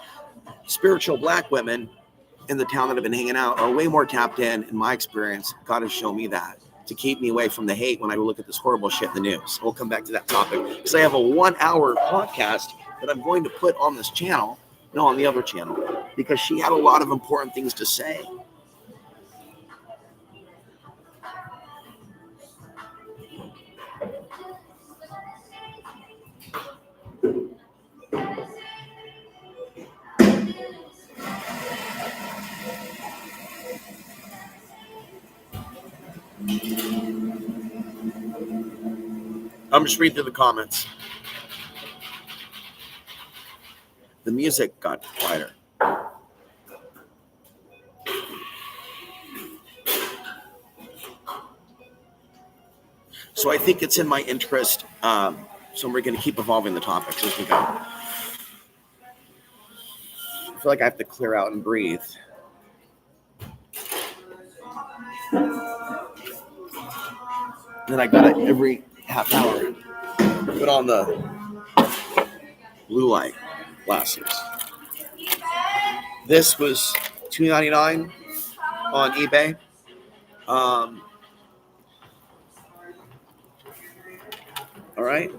Spiritual black women in the town that I've been hanging out are way more tapped in my experience. God has shown me that, to keep me away from the hate when I look at this horrible shit in the news. We'll come back to that topic because I have a 1-hour podcast that I'm going to put on this channel, no, on the other channel, because she had a lot of important things to say. I'm just reading through the comments. The music got quieter. So I think it's in my interest. So we're going to keep evolving the topics as we go. I feel like I have to clear out and breathe. Then I got it every half hour. Put on the blue light. glasses. This was $2.99 on eBay. All right.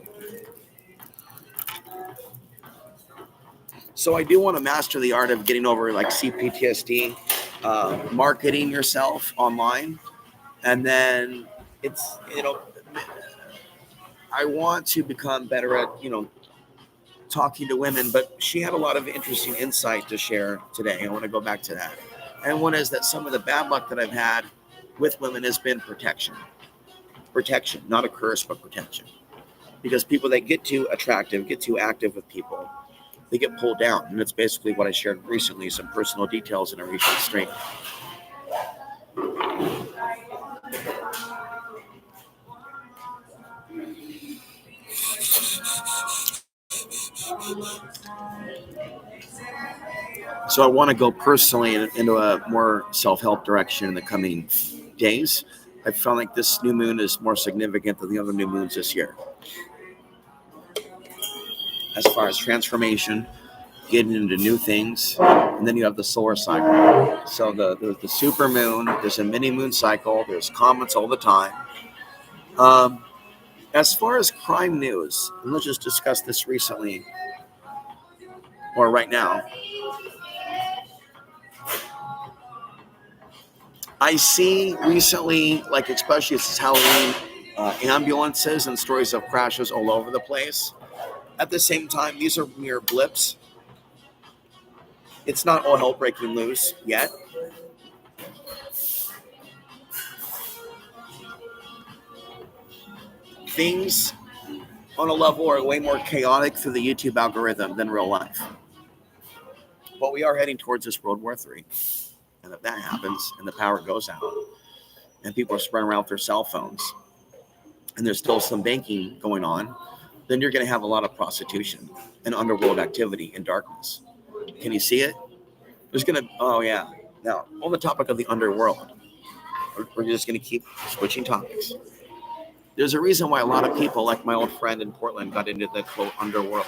So I do want to master the art of getting over like CPTSD, marketing yourself online. And then it's, I want to become better at, talking to women, but she had a lot of interesting insight to share today. I want to go back to that. And one is that some of the bad luck that I've had with women has been protection, not a curse, but protection. Because people that get too attractive, get too active with people, they get pulled down. And it's basically what I shared recently, some personal details in a recent stream. So I want to go personally into a more self-help direction in the coming days. I felt like this new moon is more significant than the other new moons this year. As far as transformation, getting into new things, and then you have the solar cycle. So the super moon, there's a mini moon cycle, there's comets all the time. As far as crime news, and let's just discuss this recently, or right now. I see recently, like especially this Halloween, ambulances and stories of crashes all over the place. At the same time, these are mere blips. It's not all hell breaking loose yet. Things on a level are way more chaotic through the YouTube algorithm than real life. But we are heading towards this World War III. And if that happens and the power goes out and people are spreading around with their cell phones and there's still some banking going on, then you're going to have a lot of prostitution and underworld activity in darkness. Can you see it? There's going to, oh yeah. Now, on the topic of the underworld, we're just going to keep switching topics. There's a reason why a lot of people, like my old friend in Portland, got into the quote underworld.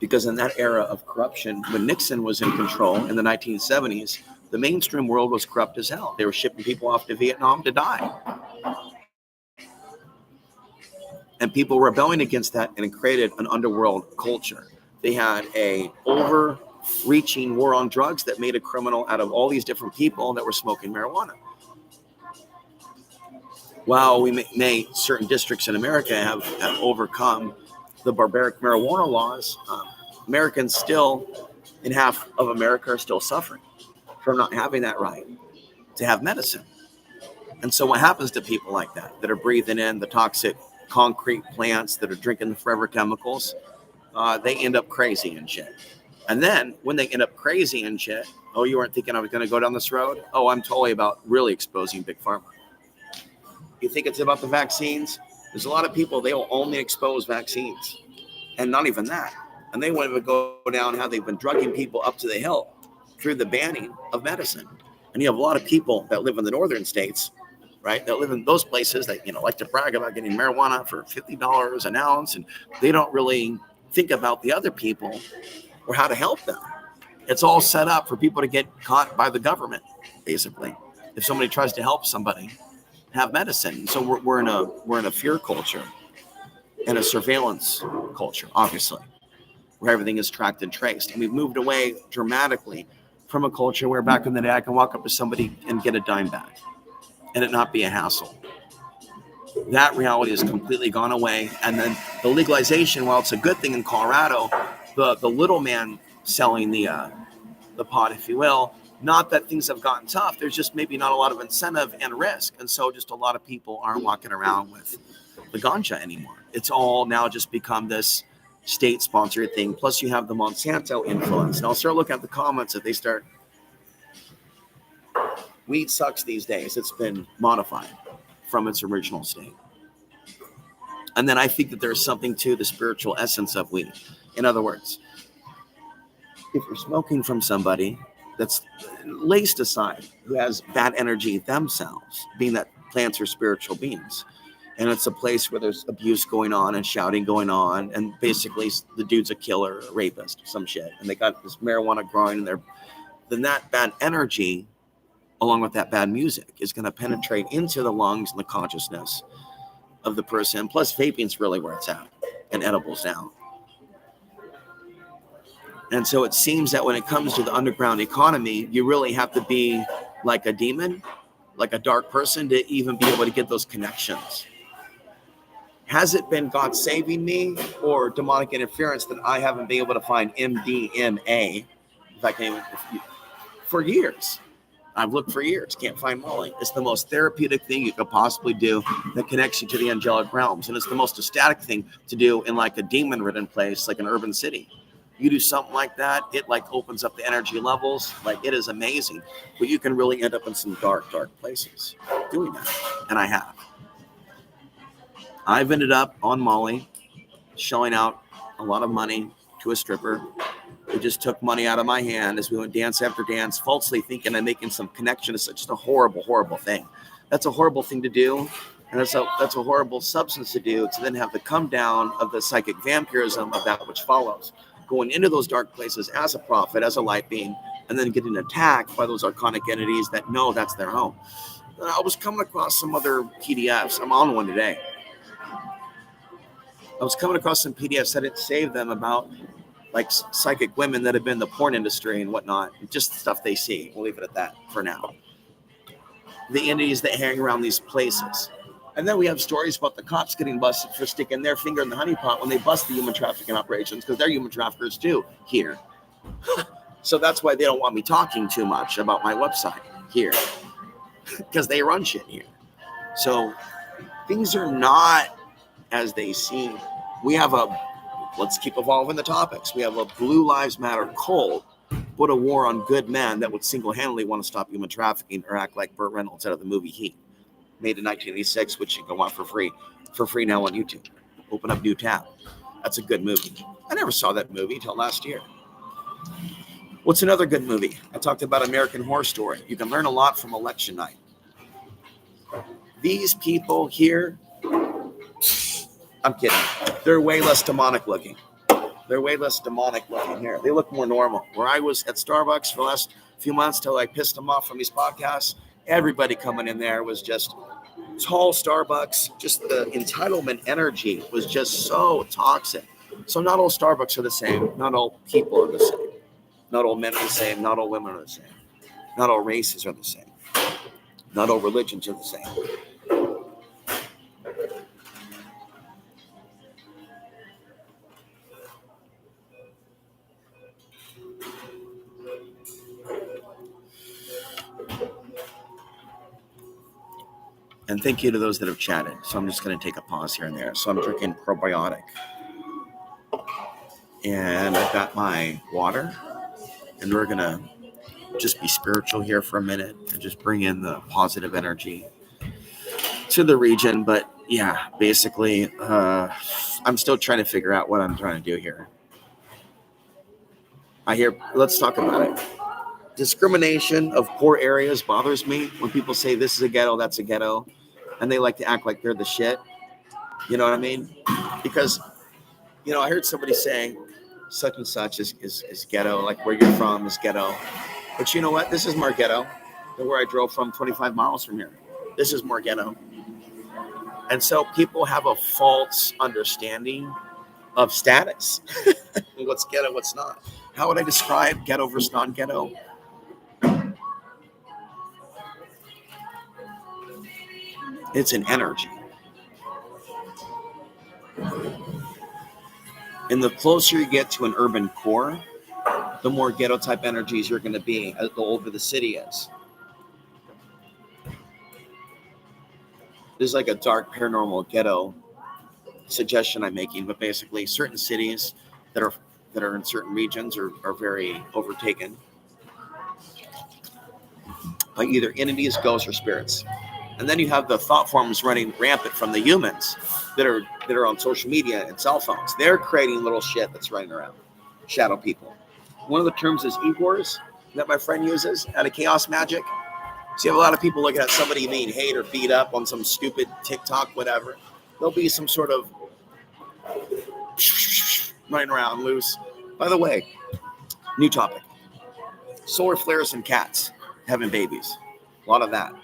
Because in that era of corruption, when Nixon was in control in the 1970s, the mainstream world was corrupt as hell. They were shipping people off to Vietnam to die. And people were rebelling against that, and it created an underworld culture. They had a overreaching war on drugs that made a criminal out of all these different people that were smoking marijuana. While we may certain districts in America have overcome the barbaric marijuana laws, Americans still, in half of America, are still suffering from not having that right to have medicine. And so what happens to people like that are breathing in the toxic concrete plants, that are drinking the forever chemicals? They end up crazy and shit. And then when they end up crazy and shit, oh, you weren't thinking I was going to go down this road? Oh, I'm totally about really exposing Big Pharma. You think it's about the vaccines? There's a lot of people, they will only expose vaccines. And not even that. And they won't even go down how they've been drugging people up to the hill through the banning of medicine. And you have a lot of people that live in the northern states, right, that live in those places that, like to brag about getting marijuana for $50 an ounce. And they don't really think about the other people or how to help them. It's all set up for people to get caught by the government, basically. If somebody tries to help somebody have medicine. So we're in a fear culture and a surveillance culture, obviously, where everything is tracked and traced. And we've moved away dramatically from a culture where back in the day I can walk up to somebody and get a dime back and it not be a hassle. That reality has completely gone away. And then the legalization, while it's a good thing in Colorado, the little man selling the pot, if you will, not that things have gotten tough. There's just maybe not a lot of incentive and risk. And so just a lot of people aren't walking around with the ganja anymore. It's all now just become this state-sponsored thing. Plus you have the Monsanto influence. And I'll start looking at the comments if they start. Weed sucks these days. It's been modified from its original state. And then I think that there's something to the spiritual essence of weed. In other words, if you're smoking from somebody that's laced aside, who has bad energy themselves, being that plants are spiritual beings, And it's a place where there's abuse going on and shouting going on. And basically the dude's a killer, a rapist, some shit. And they got this marijuana growing in there. Then that bad energy, along with that bad music, is going to penetrate into the lungs and the consciousness of the person. Plus vaping's really where it's at, and edibles now. And so it seems that when it comes to the underground economy, you really have to be like a demon, like a dark person, to even be able to get those connections. Has it been God saving me or demonic interference that I haven't been able to find MDMA? If I can, for years. I've looked for years, can't find Molly. It's the most therapeutic thing you could possibly do that connects you to the angelic realms. And it's the most ecstatic thing to do in like a demon-ridden place, like an urban city. You do something like that, it like opens up the energy levels. Like, it is amazing. But you can really end up in some dark, dark places doing that. And I have. I've ended up on Molly, shelling out a lot of money to a stripper who just took money out of my hand as we went dance after dance, falsely thinking I'm making some connection. It's just a horrible, horrible thing. That's a horrible thing to do. And that's a horrible substance to do, to then have the come down of the psychic vampirism of that which follows. Going into those dark places as a prophet, as a light being, and then getting attacked by those archonic entities that know that's their home. I was coming across some other PDFs. I'm on one today. I was coming across some PDFs that it saved them about like psychic women that have been in the porn industry and whatnot. Just stuff they see. We'll leave it at that for now. The entities that hang around these places. And then we have stories about the cops getting busted for sticking their finger in the honeypot when they bust the human trafficking operations, because they're human traffickers too here. So that's why they don't want me talking too much about my website here, because they run shit here. So things are not as they seem. We have let's keep evolving the topics. We have a Blue Lives Matter cult, but a war on good men that would single-handedly want to stop human trafficking or act like Burt Reynolds out of the movie Heat, made in 1986, which you can watch for free now on YouTube. Open up new tab. That's a good movie. I never saw that movie until last year. What's another good movie? I talked about American Horror Story. You can learn a lot from election night. These people here, I'm kidding. They're way less demonic looking. They're way less demonic looking here. They look more normal. Where I was at Starbucks for the last few months till I pissed them off from these podcasts, everybody coming in there was just tall Starbucks. Just the entitlement energy was just so toxic. So not all Starbucks are the same. Not all people are the same. Not all men are the same. Not all women are the same. Not all races are the same. Not all religions are the same. And thank you to those that have chatted. So I'm just going to take a pause here and there. So I'm drinking probiotic. And I've got my water. And we're going to just be spiritual here for a minute and just bring in the positive energy to the region. But yeah, basically, I'm still trying to figure out what I'm trying to do here. Let's talk about it. Discrimination of poor areas bothers me when people say this is a ghetto, that's a ghetto, and they like to act like they're the shit. You know what I mean? Because, I heard somebody saying such and such is ghetto, like where you're from is ghetto. But you know what? This is more ghetto than where I drove from 25 miles from here. This is more ghetto. And so people have a false understanding of status. What's ghetto, what's not. How would I describe ghetto versus non-ghetto? It's an energy. And the closer you get to an urban core, the more ghetto type energies you're going to be, the older the city is. There's like a dark paranormal ghetto suggestion I'm making, but basically certain cities that are in certain regions are very overtaken by either entities, ghosts, or spirits. And then you have the thought forms running rampant from the humans that are on social media and cell phones. They're creating little shit that's running around. Shadow people. One of the terms is Igors that my friend uses out of Chaos Magic. So you have a lot of people looking at somebody being hate or beat up on some stupid TikTok, whatever. there'll be some sort of running around loose. By the way, new topic. Solar flares and cats having babies. A lot of that.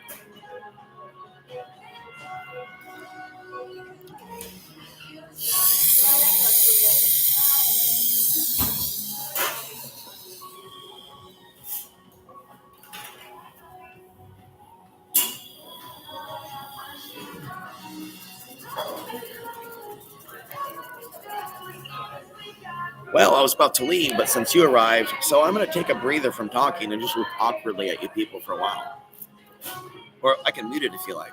Well, I was about to leave, but since you arrived, so I'm going to take a breather from talking and just look awkwardly at you people for a while. Or I can mute it if you like.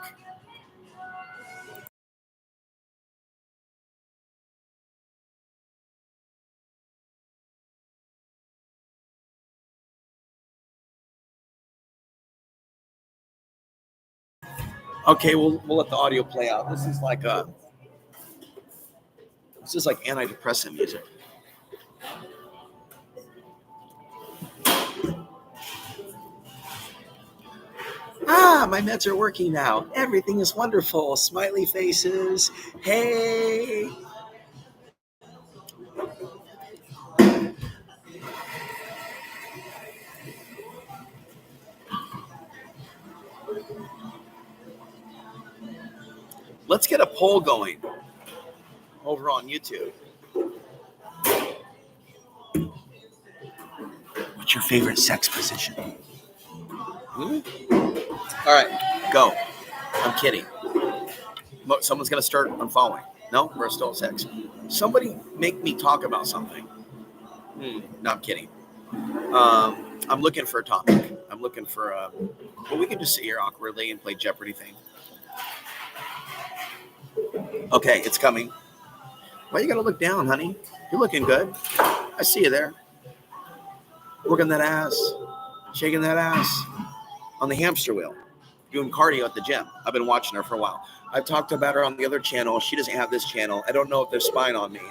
Okay, we'll let the audio play out. This is like antidepressant music. Ah, my meds are working now. Everything is wonderful. Smiley faces. Hey. Let's get a poll going over on YouTube. What's your favorite sex position? All right, go. I'm kidding. Someone's going to start unfollowing. No, we're still sex. Somebody make me talk about something. No, I'm kidding. I'm looking for a topic. I'm looking for well, we can just sit here awkwardly and play Jeopardy thing. Okay, it's coming. Why you gotta look down, honey? You're looking good. I see you there. Working that ass. Shaking that ass. On the hamster wheel. Doing cardio at the gym. I've been watching her for a while. I've talked about her on the other channel. She doesn't have this channel. I don't know if they're spying on me.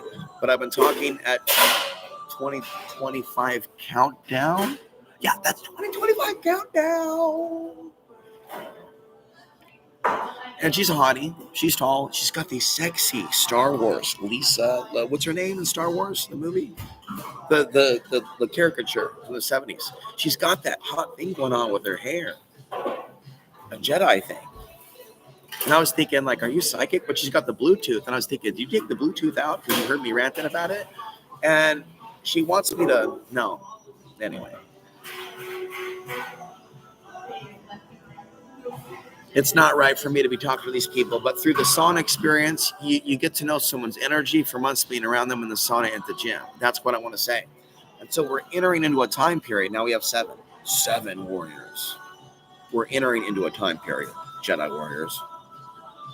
But I've been talking at 2025 countdown. Yeah, that's 2025 countdown. And she's a hottie. She's tall. She's got these sexy Star Wars. Lisa, what's her name in Star Wars, the movie? The caricature from the 70s. She's got that hot thing going on with her hair. A Jedi thing. And I was thinking, like, are you psychic? But she's got the Bluetooth. And I was thinking, do you take the Bluetooth out? Because you heard me ranting about it. And she wants me to, no. Anyway. It's not right for me to be talking to these people, but through the sauna experience, you get to know someone's energy for months being around them in the sauna at the gym. That's what I want to say. And so we're entering into a time period. Now we have seven warriors. We're entering into a time period, Jedi warriors,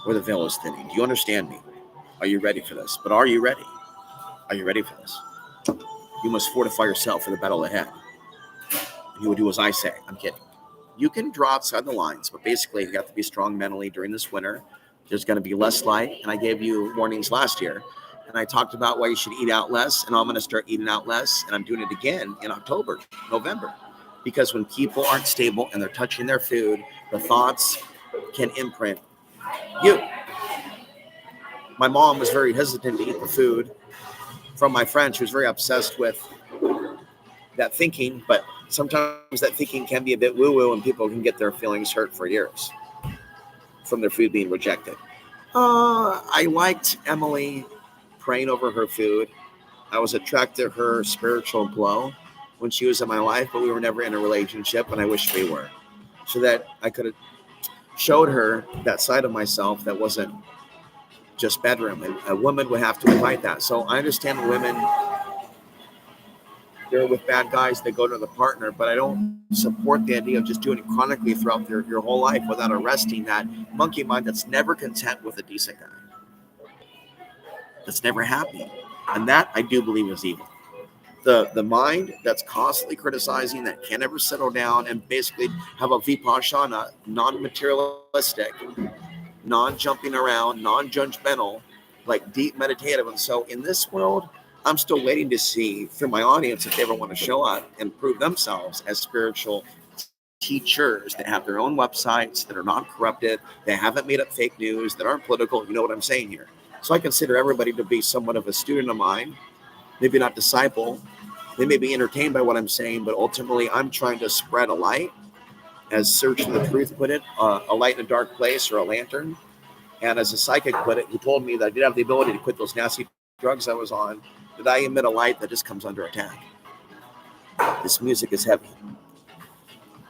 where the veil is thinning. Do you understand me? Are you ready for this? But are you ready? Are you ready for this? You must fortify yourself for the battle ahead. And you will do as I say. I'm kidding. You can draw outside the lines, but basically you have to be strong mentally during this winter. There's going to be less light, and I gave you warnings last year. And I talked about why you should eat out less, and I'm going to start eating out less, and I'm doing it again in October, November. Because when people aren't stable and they're touching their food, the thoughts can imprint you. My mom was very hesitant to eat the food from my friend. She was very obsessed with that thinking, but sometimes that thinking can be a bit woo-woo and people can get their feelings hurt for years from their food being rejected. I liked Emily praying over her food. I was attracted to her spiritual glow when she was in my life, but we were never in a relationship, and I wish we were, so that I could have showed her that side of myself that wasn't just bedroom. And a woman would have to invite that. So I understand women, they're with bad guys, they go to the partner, but I don't support the idea of just doing it chronically throughout your whole life without arresting that monkey mind that's never content with a decent guy, that's never happy. And that I do believe is evil. The mind that's constantly criticizing, that can't ever settle down and basically have a vipassana, non-materialistic, non-jumping around, non-judgmental, like deep meditative. And so in this world, I'm still waiting to see from my audience if they ever want to show up and prove themselves as spiritual teachers that have their own websites, that are not corrupted, they haven't made up fake news, that aren't political. You know what I'm saying here? So I consider everybody to be somewhat of a student of mine, maybe not disciple. They may be entertained by what I'm saying, but ultimately I'm trying to spread a light, as Search for the Truth put it, a light in a dark place, or a lantern. And as a psychic put it, who told me that I did have the ability to quit those nasty drugs I was on, that I emit a light that just comes under attack. This music is heavy,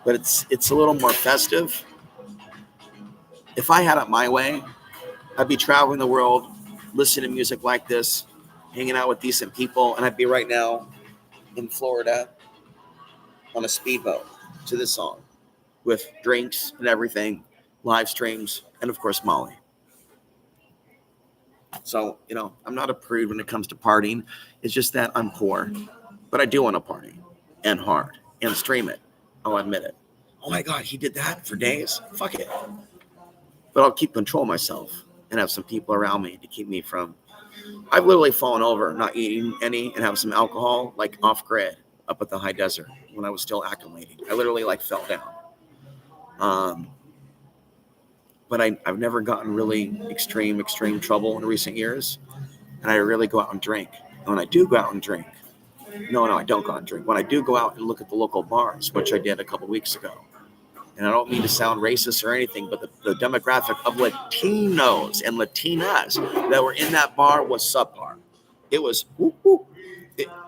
but it's a little more festive. If I had it my way, I'd be traveling the world, listening to music like this, hanging out with decent people, and I'd be right now in Florida on a speedboat to this song with drinks and everything, live streams, and of course Molly. So, I'm not a prude when it comes to partying. It's just that I'm poor, but I do want to party and hard and stream it. I'll admit it. Oh my God, he did that for days? Fuck it. But I'll keep control of myself and have some people around me to keep me from. I've literally fallen over, not eating any, and have some alcohol, like off grid, up at the high desert when I was still acclimating. I literally fell down. But I've never gotten really extreme trouble in recent years. And I really go out and drink. And when I do go out and drink, no, I don't go out and drink. When I do go out and look at the local bars, which I did a couple weeks ago, and I don't mean to sound racist or anything, but the demographic of Latinos and Latinas that were in that bar was subpar. It was,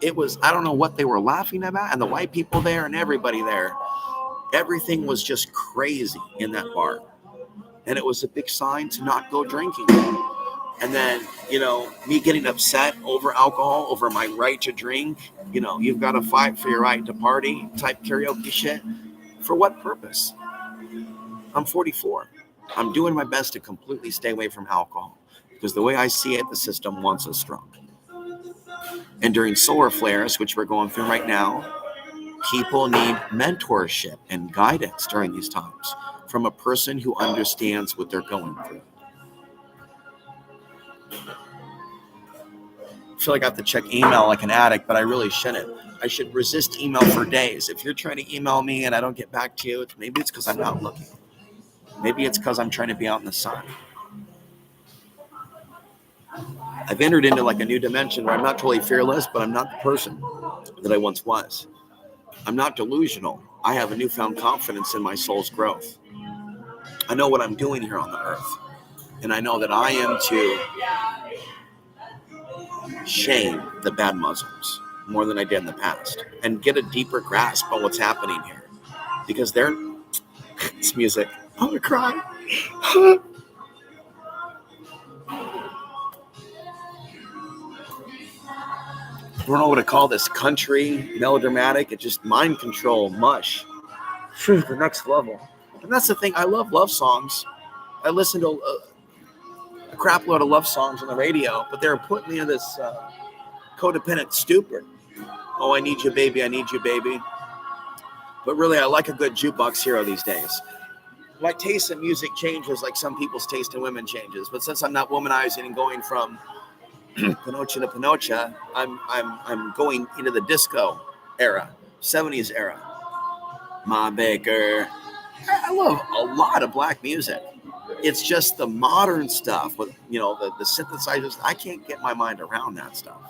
it was, I don't know what they were laughing about. And the white people there and everybody there, everything was just crazy in that bar. And it was a big sign to not go drinking. And then, me getting upset over alcohol, over my right to drink, you've got to fight for your right to party type karaoke shit. For what purpose? I'm 44. I'm doing my best to completely stay away from alcohol because the way I see it, the system wants us drunk. And during solar flares, which we're going through right now, people need mentorship and guidance during these times from a person who understands what they're going through. I feel like I have to check email like an addict, but I really shouldn't. I should resist email for days. If you're trying to email me and I don't get back to you, maybe it's because I'm not looking. Maybe it's because I'm trying to be out in the sun. I've entered into a new dimension where I'm not totally fearless, but I'm not the person that I once was. I'm not delusional. I have a newfound confidence in my soul's growth. I know what I'm doing here on the earth. And I know that I am to shame the bad Muslims more than I did in the past and get a deeper grasp on what's happening here. Because it's music. I'm gonna cry. I don't know what to call this. Country, melodramatic. It's just mind control, mush. The next level. And that's the thing. I love love songs. I listen to a crap load of love songs on the radio, but they're putting me in this codependent stupor. Oh, I need you, baby. I need you, baby. But really, I like a good jukebox hero these days. My taste in music changes like some people's taste in women changes. But since I'm not womanizing and going from Pinocha to Pinocha, I'm going into the disco era, 70s era. Ma Baker. I love a lot of black music. It's just the modern stuff with the synthesizers. I can't get my mind around that stuff.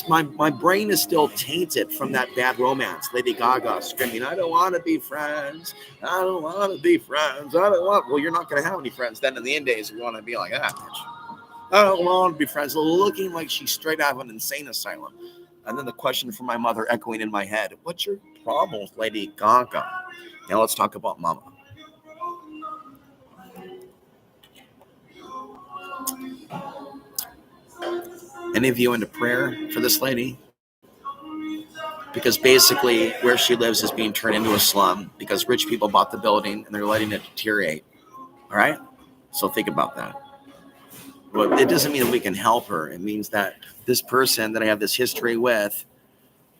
My brain is still tainted from that Bad Romance. Lady Gaga screaming, "I don't want to be friends. I don't want to be friends. I don't want." Well, you're not going to have any friends then in the end days. You want to be like, bitch. I don't want to be friends. Looking like she's straight out of an insane asylum. And then the question from my mother echoing in my head, "What's your problem with Lady Gaga?" Now let's talk about Mama. Any of you into prayer for this lady? Because basically where she lives is being turned into a slum because rich people bought the building and they're letting it deteriorate. All right? So think about that. Well, it doesn't mean that we can help her. It means that this person that I have this history with,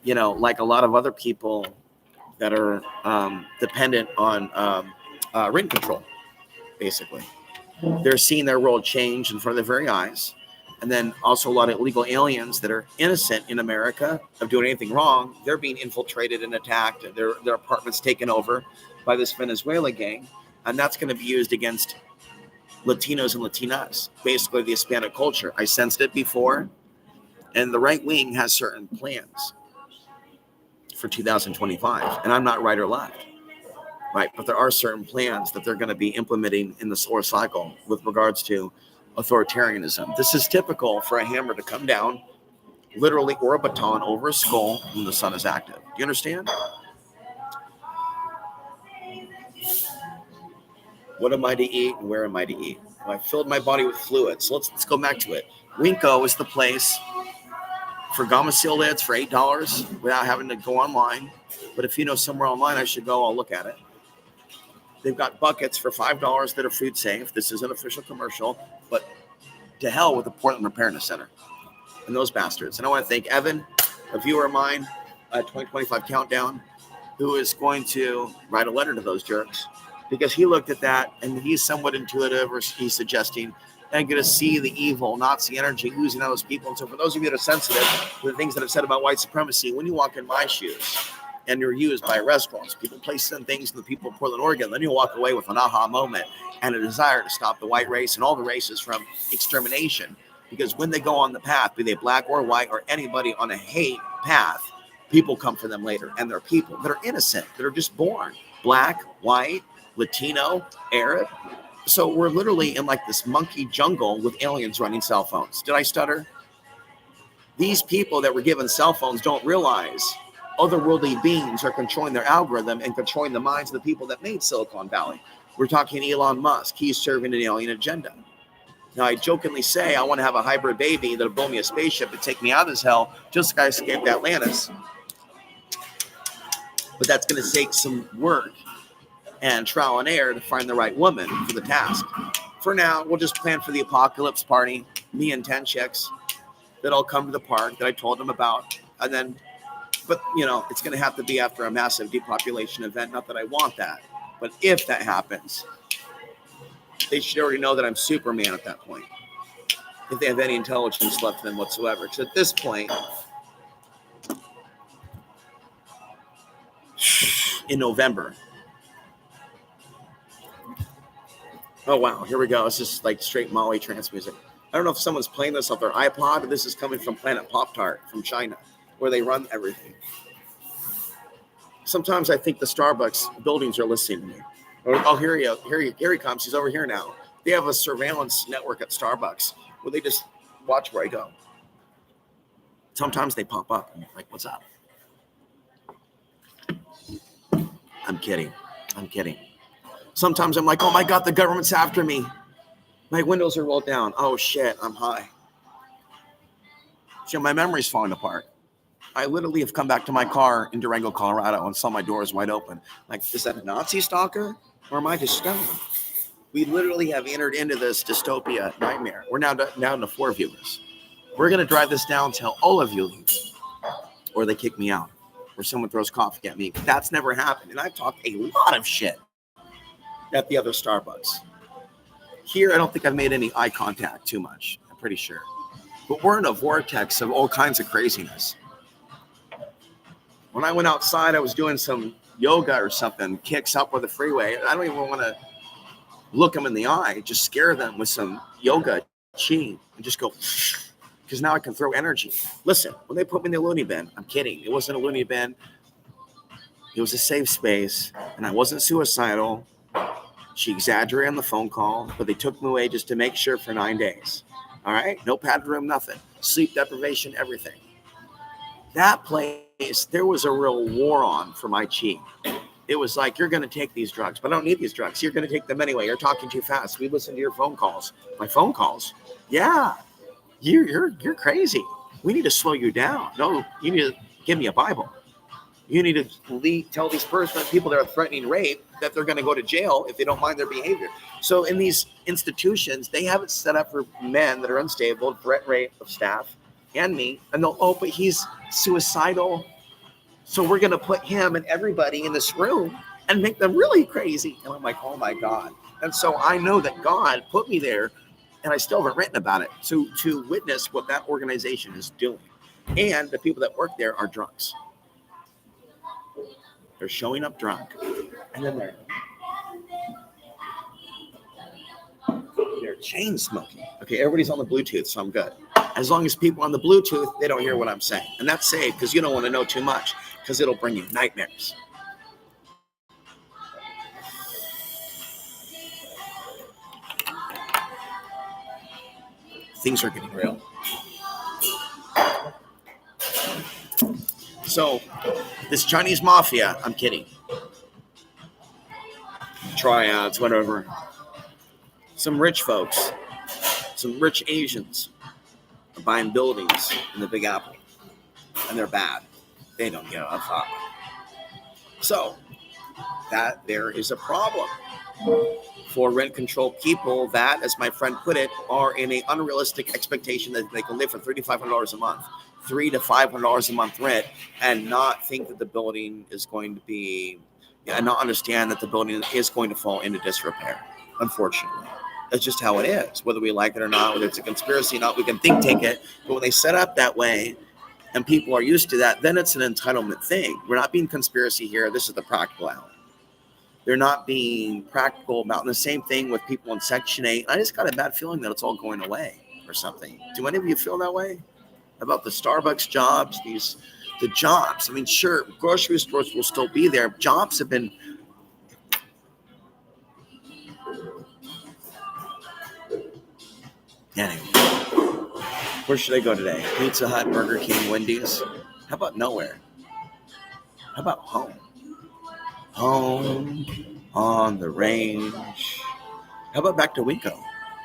like a lot of other people that are dependent on rent control, basically. They're seeing their world change in front of their very eyes. And then also a lot of illegal aliens that are innocent in America of doing anything wrong. They're being infiltrated and attacked. Their apartments taken over by this Venezuela gang. And that's going to be used against Latinos and Latinas, basically the Hispanic culture. I sensed it before. And the right wing has certain plans for 2025. And I'm not right or left, right? But there are certain plans that they're going to be implementing in the solar cycle with regards to authoritarianism. This is typical for a hammer to come down, literally, or a baton over a skull when the sun is active. Do you understand? What am I to eat and where am I to eat? Well, I filled my body with fluids. So let's go back to it. Winko is the place for Gamma Seal lids for $8 without having to go online. But if you know somewhere online I should go, I'll look at it. They've got buckets for $5 that are food safe. This is an official commercial, but to hell with the Portland Preparedness Center and those bastards. And I want to thank Evan, a viewer of mine, 2025 Countdown, who is going to write a letter to those jerks because he looked at that and he's somewhat intuitive, or he's suggesting, and going to see the evil Nazi energy oozing out of those people. And so for those of you that are sensitive to the things that I've said about white supremacy, when you walk in my shoes, and you're used by restaurants, people place some things to the people of Portland, Oregon, then you'll walk away with an aha moment and a desire to stop the white race and all the races from extermination. Because when they go on the path, be they black or white or anybody on a hate path, people come for them later. And they're people that are innocent, that are just born black, white, Latino, Arab. So we're literally in like this monkey jungle with aliens running cell phones. Did I stutter? These people that were given cell phones don't realize otherworldly beings are controlling their algorithm and controlling the minds of the people that made Silicon Valley. We're talking Elon Musk. He's serving an alien agenda. Now, I jokingly say I want to have a hybrid baby that'll build me a spaceship and take me out of this hell just like I escaped Atlantis. But that's going to take some work and trial and error to find the right woman for the task. For now, we'll just plan for the apocalypse party, me and 10 chicks that all come to the park that I told them about. And then, but, you know, it's going to have to be after a massive depopulation event. Not that I want that. But if that happens, they should already know that I'm Superman at that point. If they have any intelligence left in them whatsoever. Because at this point, in November. Oh, wow. Here we go. It's just like straight Molly trance music. I don't know if someone's playing this off their iPod, or this is coming from Planet Pop-Tart from China, where they run everything. Sometimes I think the Starbucks buildings are listening to me. Oh, here he comes. He's over here now. They have a surveillance network at Starbucks where they just watch where I go. Sometimes they pop up and like, what's up? I'm kidding. Sometimes I'm like, oh my God, the government's after me. My windows are rolled down. Oh shit, I'm high. See, my memory's falling apart. I literally have come back to my car in Durango, Colorado, and saw my doors wide open. Like, is that a Nazi stalker, or am I just stoned? We literally have entered into this dystopia nightmare. We're now down to 4 viewers. We're going to drive this down till all of you leave, or they kick me out, or someone throws coffee at me. That's never happened, and I've talked a lot of shit at the other Starbucks. Here, I don't think I've made any eye contact too much. I'm pretty sure. But we're in a vortex of all kinds of craziness. When I went outside, I was doing some yoga or something, kicks up with the freeway. I don't even want to look them in the eye, just scare them with some yoga chi and just go, because now I can throw energy. Listen, when they put me in the loony bin, I'm kidding. It wasn't a loony bin. It was a safe space, and I wasn't suicidal. She exaggerated on the phone call, but they took me away just to make sure for 9 days. All right? No padded room, nothing. Sleep deprivation, everything. That place, there was a real war on for my chi. It was like, you're going to take these drugs, but I don't need these drugs. You're going to take them anyway. You're talking too fast. We listen to your phone calls. My phone calls? Yeah. You're crazy. We need to slow you down. No, you need to give me a Bible. You need to tell these people that are threatening rape that they're going to go to jail if they don't mind their behavior. So in these institutions, they have it set up for men that are unstable, threat rape of staff and me. And they'll, oh, but he's suicidal. So we're going to put him and everybody in this room and make them really crazy. And I'm like, oh my God. And so I know that God put me there And I still haven't written about it to witness what that organization is doing. And the people that work there are drunks. They're showing up drunk. And then they're chain smoking. Okay, everybody's on the Bluetooth, so I'm good. As long as people on the Bluetooth, they don't hear what I'm saying. And that's safe because you don't want to know too much because it'll bring you nightmares. Things are getting real. So, this Chinese mafia, I'm kidding. Triads, whatever. Some rich folks, some rich Asians are buying buildings in the Big Apple. And they're bad. They don't give a fuck. So, that there is a problem for rent control people that, as my friend put it, are in an unrealistic expectation that they can live for $3,500 a month, $300 to $500 a month rent, and not think that the building is going to be, and not understand that the building is going to fall into disrepair. Unfortunately, that's just how it is. Whether we like it or not, whether it's a conspiracy or not, we can think tank it. But when they set up that way, and people are used to that, then it's an entitlement thing. We're not being conspiracy here. This is the practical out. They're not being practical about the same thing with people in Section 8. I just got a bad feeling that it's all going away or something. Do any of you feel that way about the Starbucks jobs, the jobs? I mean, sure, grocery stores will still be there. Jobs have been... Anyway, where should I go today? Pizza Hut, Burger King, Wendy's? How about nowhere? How about home? Home on the range. How about back to Winco?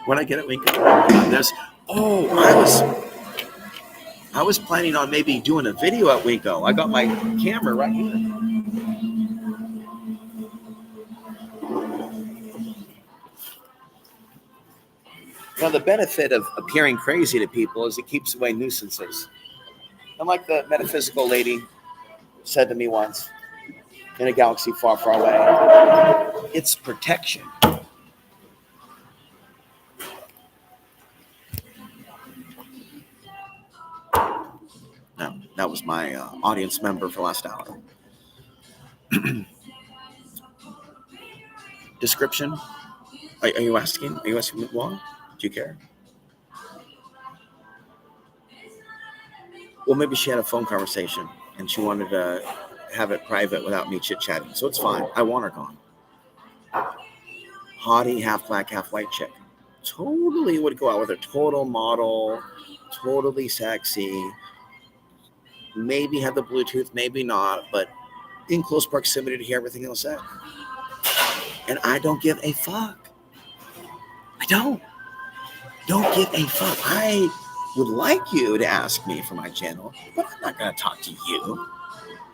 When I get at Winco, I was planning on maybe doing a video at Winco. I got my camera right here. Now, the benefit of appearing crazy to people is it keeps away nuisances. And like the metaphysical lady said to me once, in a galaxy far, far away, it's protection. No, that was my audience member for last hour. Description? Are you asking? Are you asking me why? Do you care? Well, maybe she had a phone conversation and she wanted to have it private without me chit-chatting. So it's fine. I want her gone. Hottie, half black, half white chick. Totally would go out with her. Total model, totally sexy. Maybe have the Bluetooth, maybe not, but in close proximity to hear everything else said. And I don't give a fuck. I don't give a fuck. I would like you to ask me for my channel, but I'm not going to talk to you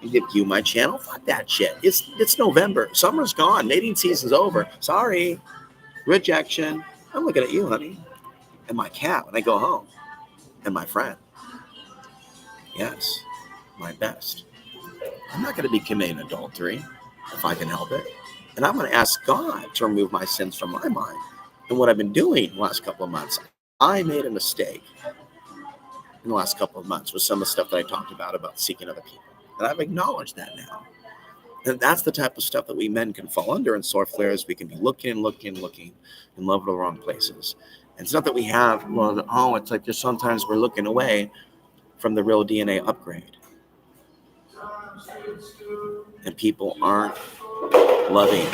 and give you my channel. Fuck that shit. It's November. Summer's gone. Mating season's over. Sorry. Rejection. I'm looking at you, honey, and my cat when I go home, and my friend. Yes, my best. I'm not going to be committing adultery if I can help it. And I'm going to ask God to remove my sins from my mind. And what I've been doing the last couple of months, I made a mistake in the last couple of months with some of the stuff that I talked about seeking other people. And I've acknowledged that now. And that's the type of stuff that we men can fall under in solar flares. We can be looking in love at the wrong places. And it's not that we have, it's like just sometimes we're looking away from the real DNA upgrade. And people aren't loving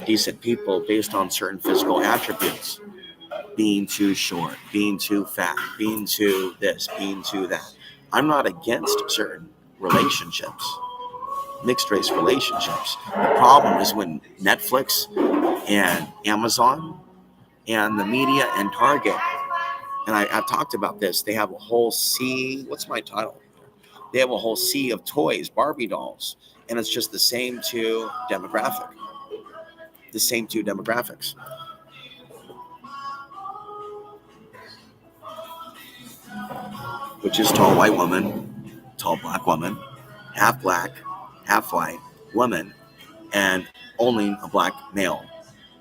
decent people based on certain physical attributes. Being too short, being too fat, being too this, being too that. I'm not against certain relationships, mixed race relationships. The problem is when Netflix and Amazon and the media and Target, and I've talked about this, they have a whole sea, what's my title? They have a whole sea of toys, Barbie dolls, and it's just the same two demographics. Which is tall white woman, tall black woman, half black, half white woman, and only a black male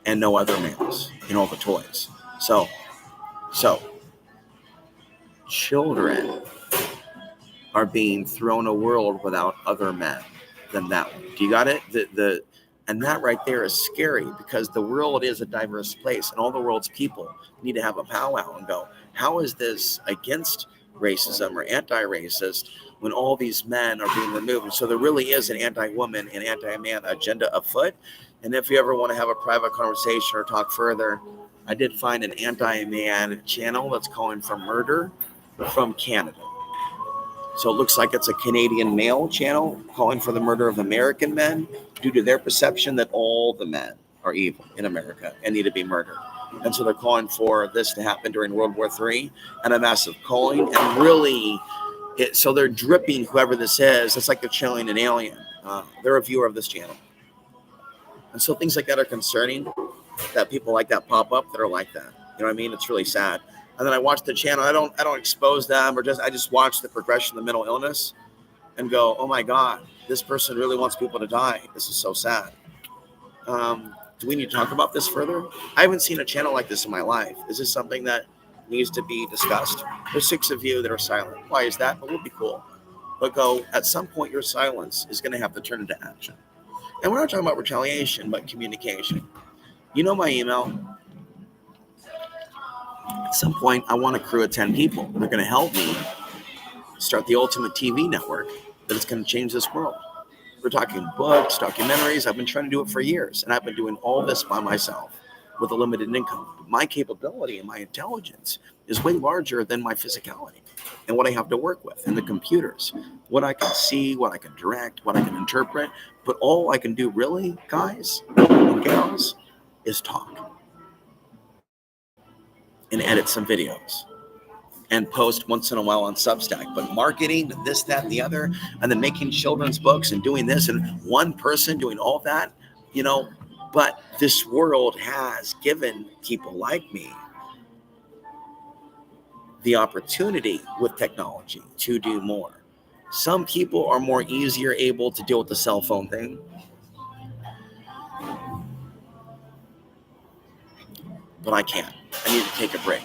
and no other males in all the toys. So So children are being thrown a world without other men than that one. Do you got it? And that right there is scary, because the world is a diverse place, and all the world's people need to have a powwow and go, how is this against racism or anti-racist when all these men are being removed? And so there really is an anti-woman and anti-man agenda afoot. And if you ever want to have a private conversation or talk further, I did find an anti-man channel that's calling for murder from Canada. So it looks like it's a Canadian male channel calling for the murder of American men due to their perception that all the men are evil in America and need to be murdered. And so they're calling for this to happen during World War III, and a massive calling. And really, so they're dripping whoever this is. It's like they're channeling an alien. They're a viewer of this channel. And so things like that are concerning, that people like that pop up that are like that. You know what I mean? It's really sad. And then I watch the channel. I don't expose them, or I just watch the progression of the mental illness and go, oh my God, this person really wants people to die. This is so sad. Do we need to talk about this further? I haven't seen a channel like this in my life. Is this something that needs to be discussed? There's 6 of you that are silent. Why is that? It would be cool. But go, at some point, your silence is going to have to turn into action. And we're not talking about retaliation, but communication. You know my email. At some point, I want a crew of 10 people. They're going to help me start the ultimate TV network that is going to change this world. We're talking books, documentaries. I've been trying to do it for years, and I've been doing all this by myself with a limited income. My capability and my intelligence is way larger than my physicality and what I have to work with, and the computers, what I can see, what I can direct, what I can interpret. But all I can do really, guys and gals, is talk and edit some videos and post once in a while on Substack. But marketing, this, that, and the other, and then making children's books and doing this, and one person doing all that, but this world has given people like me the opportunity with technology to do more. Some people are more easier able to deal with the cell phone thing, but I can't. I need to take a break.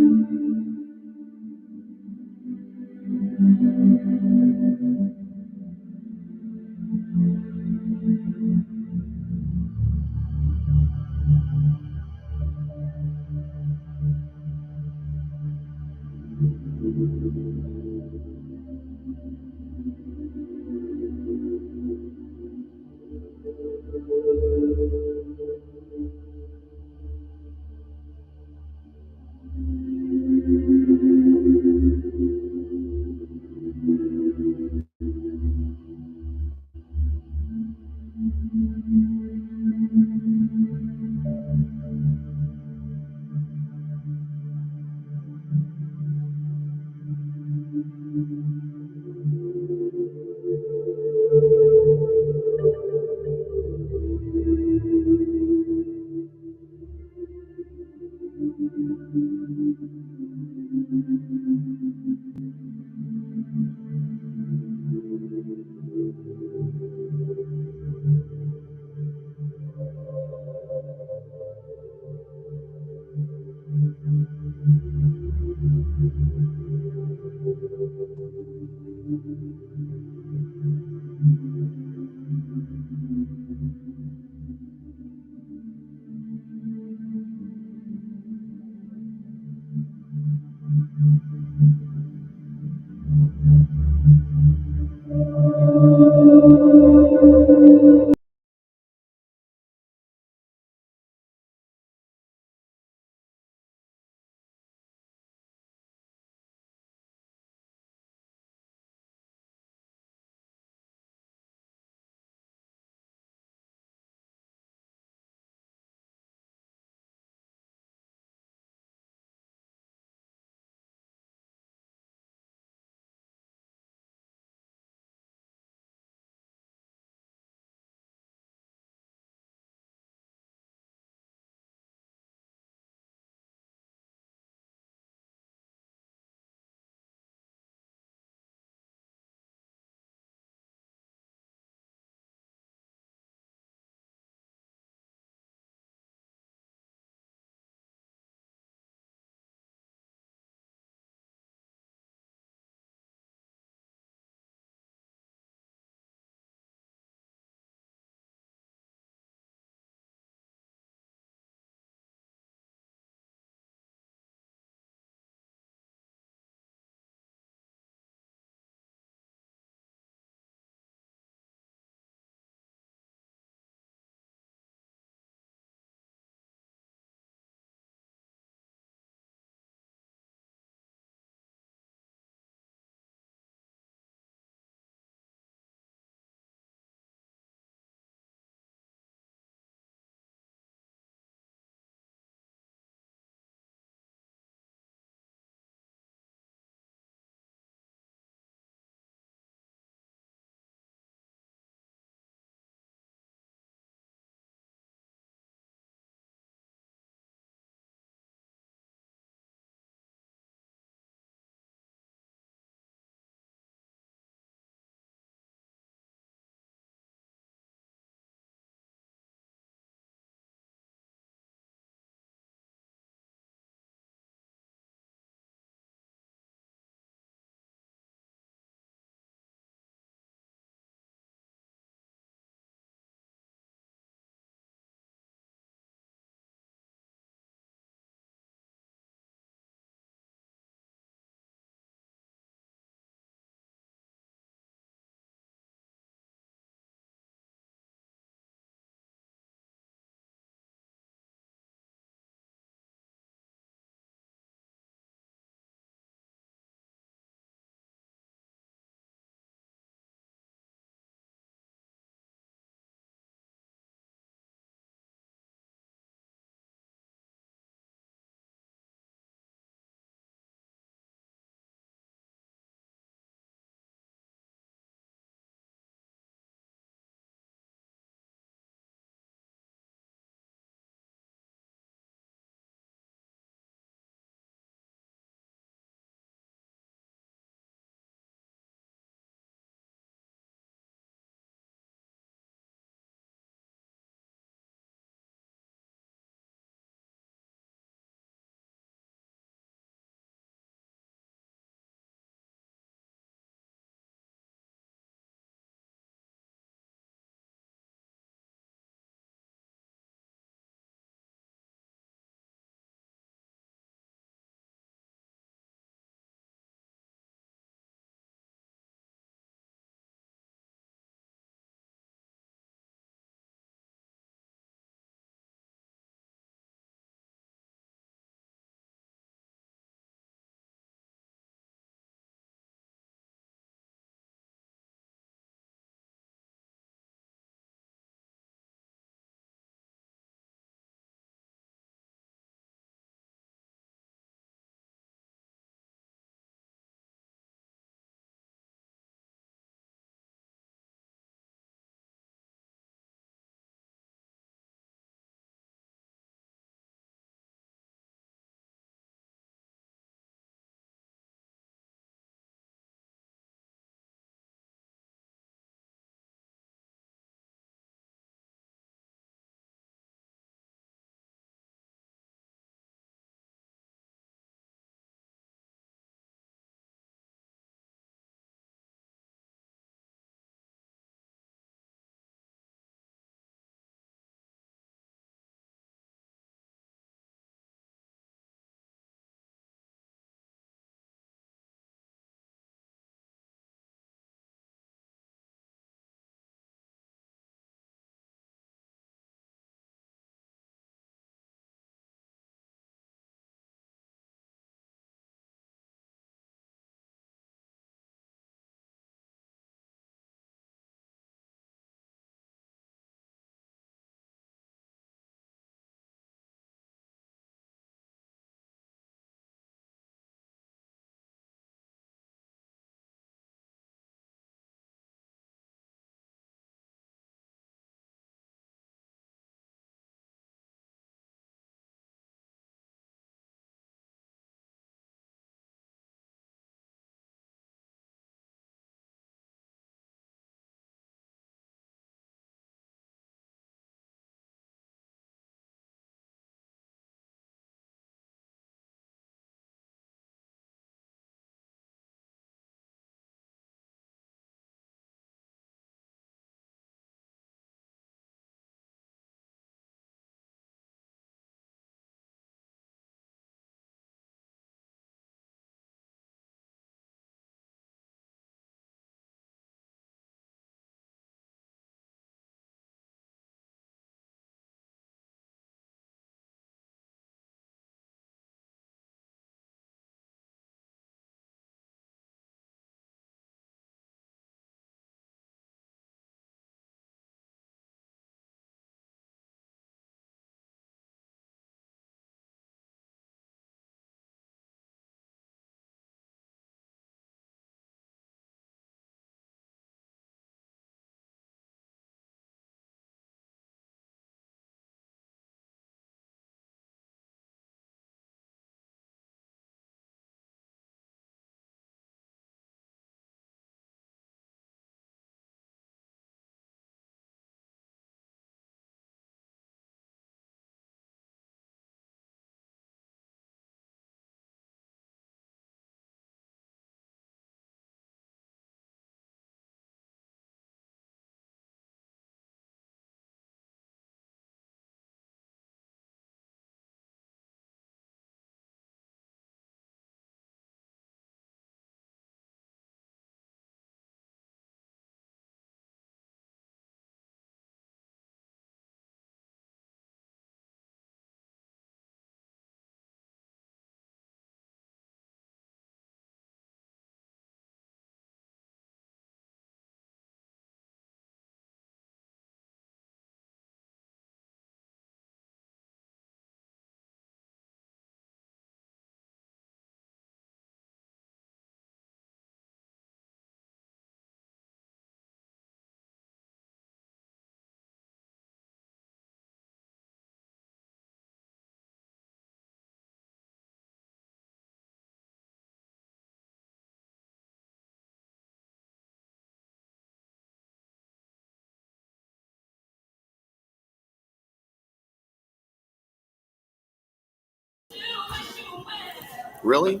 Really?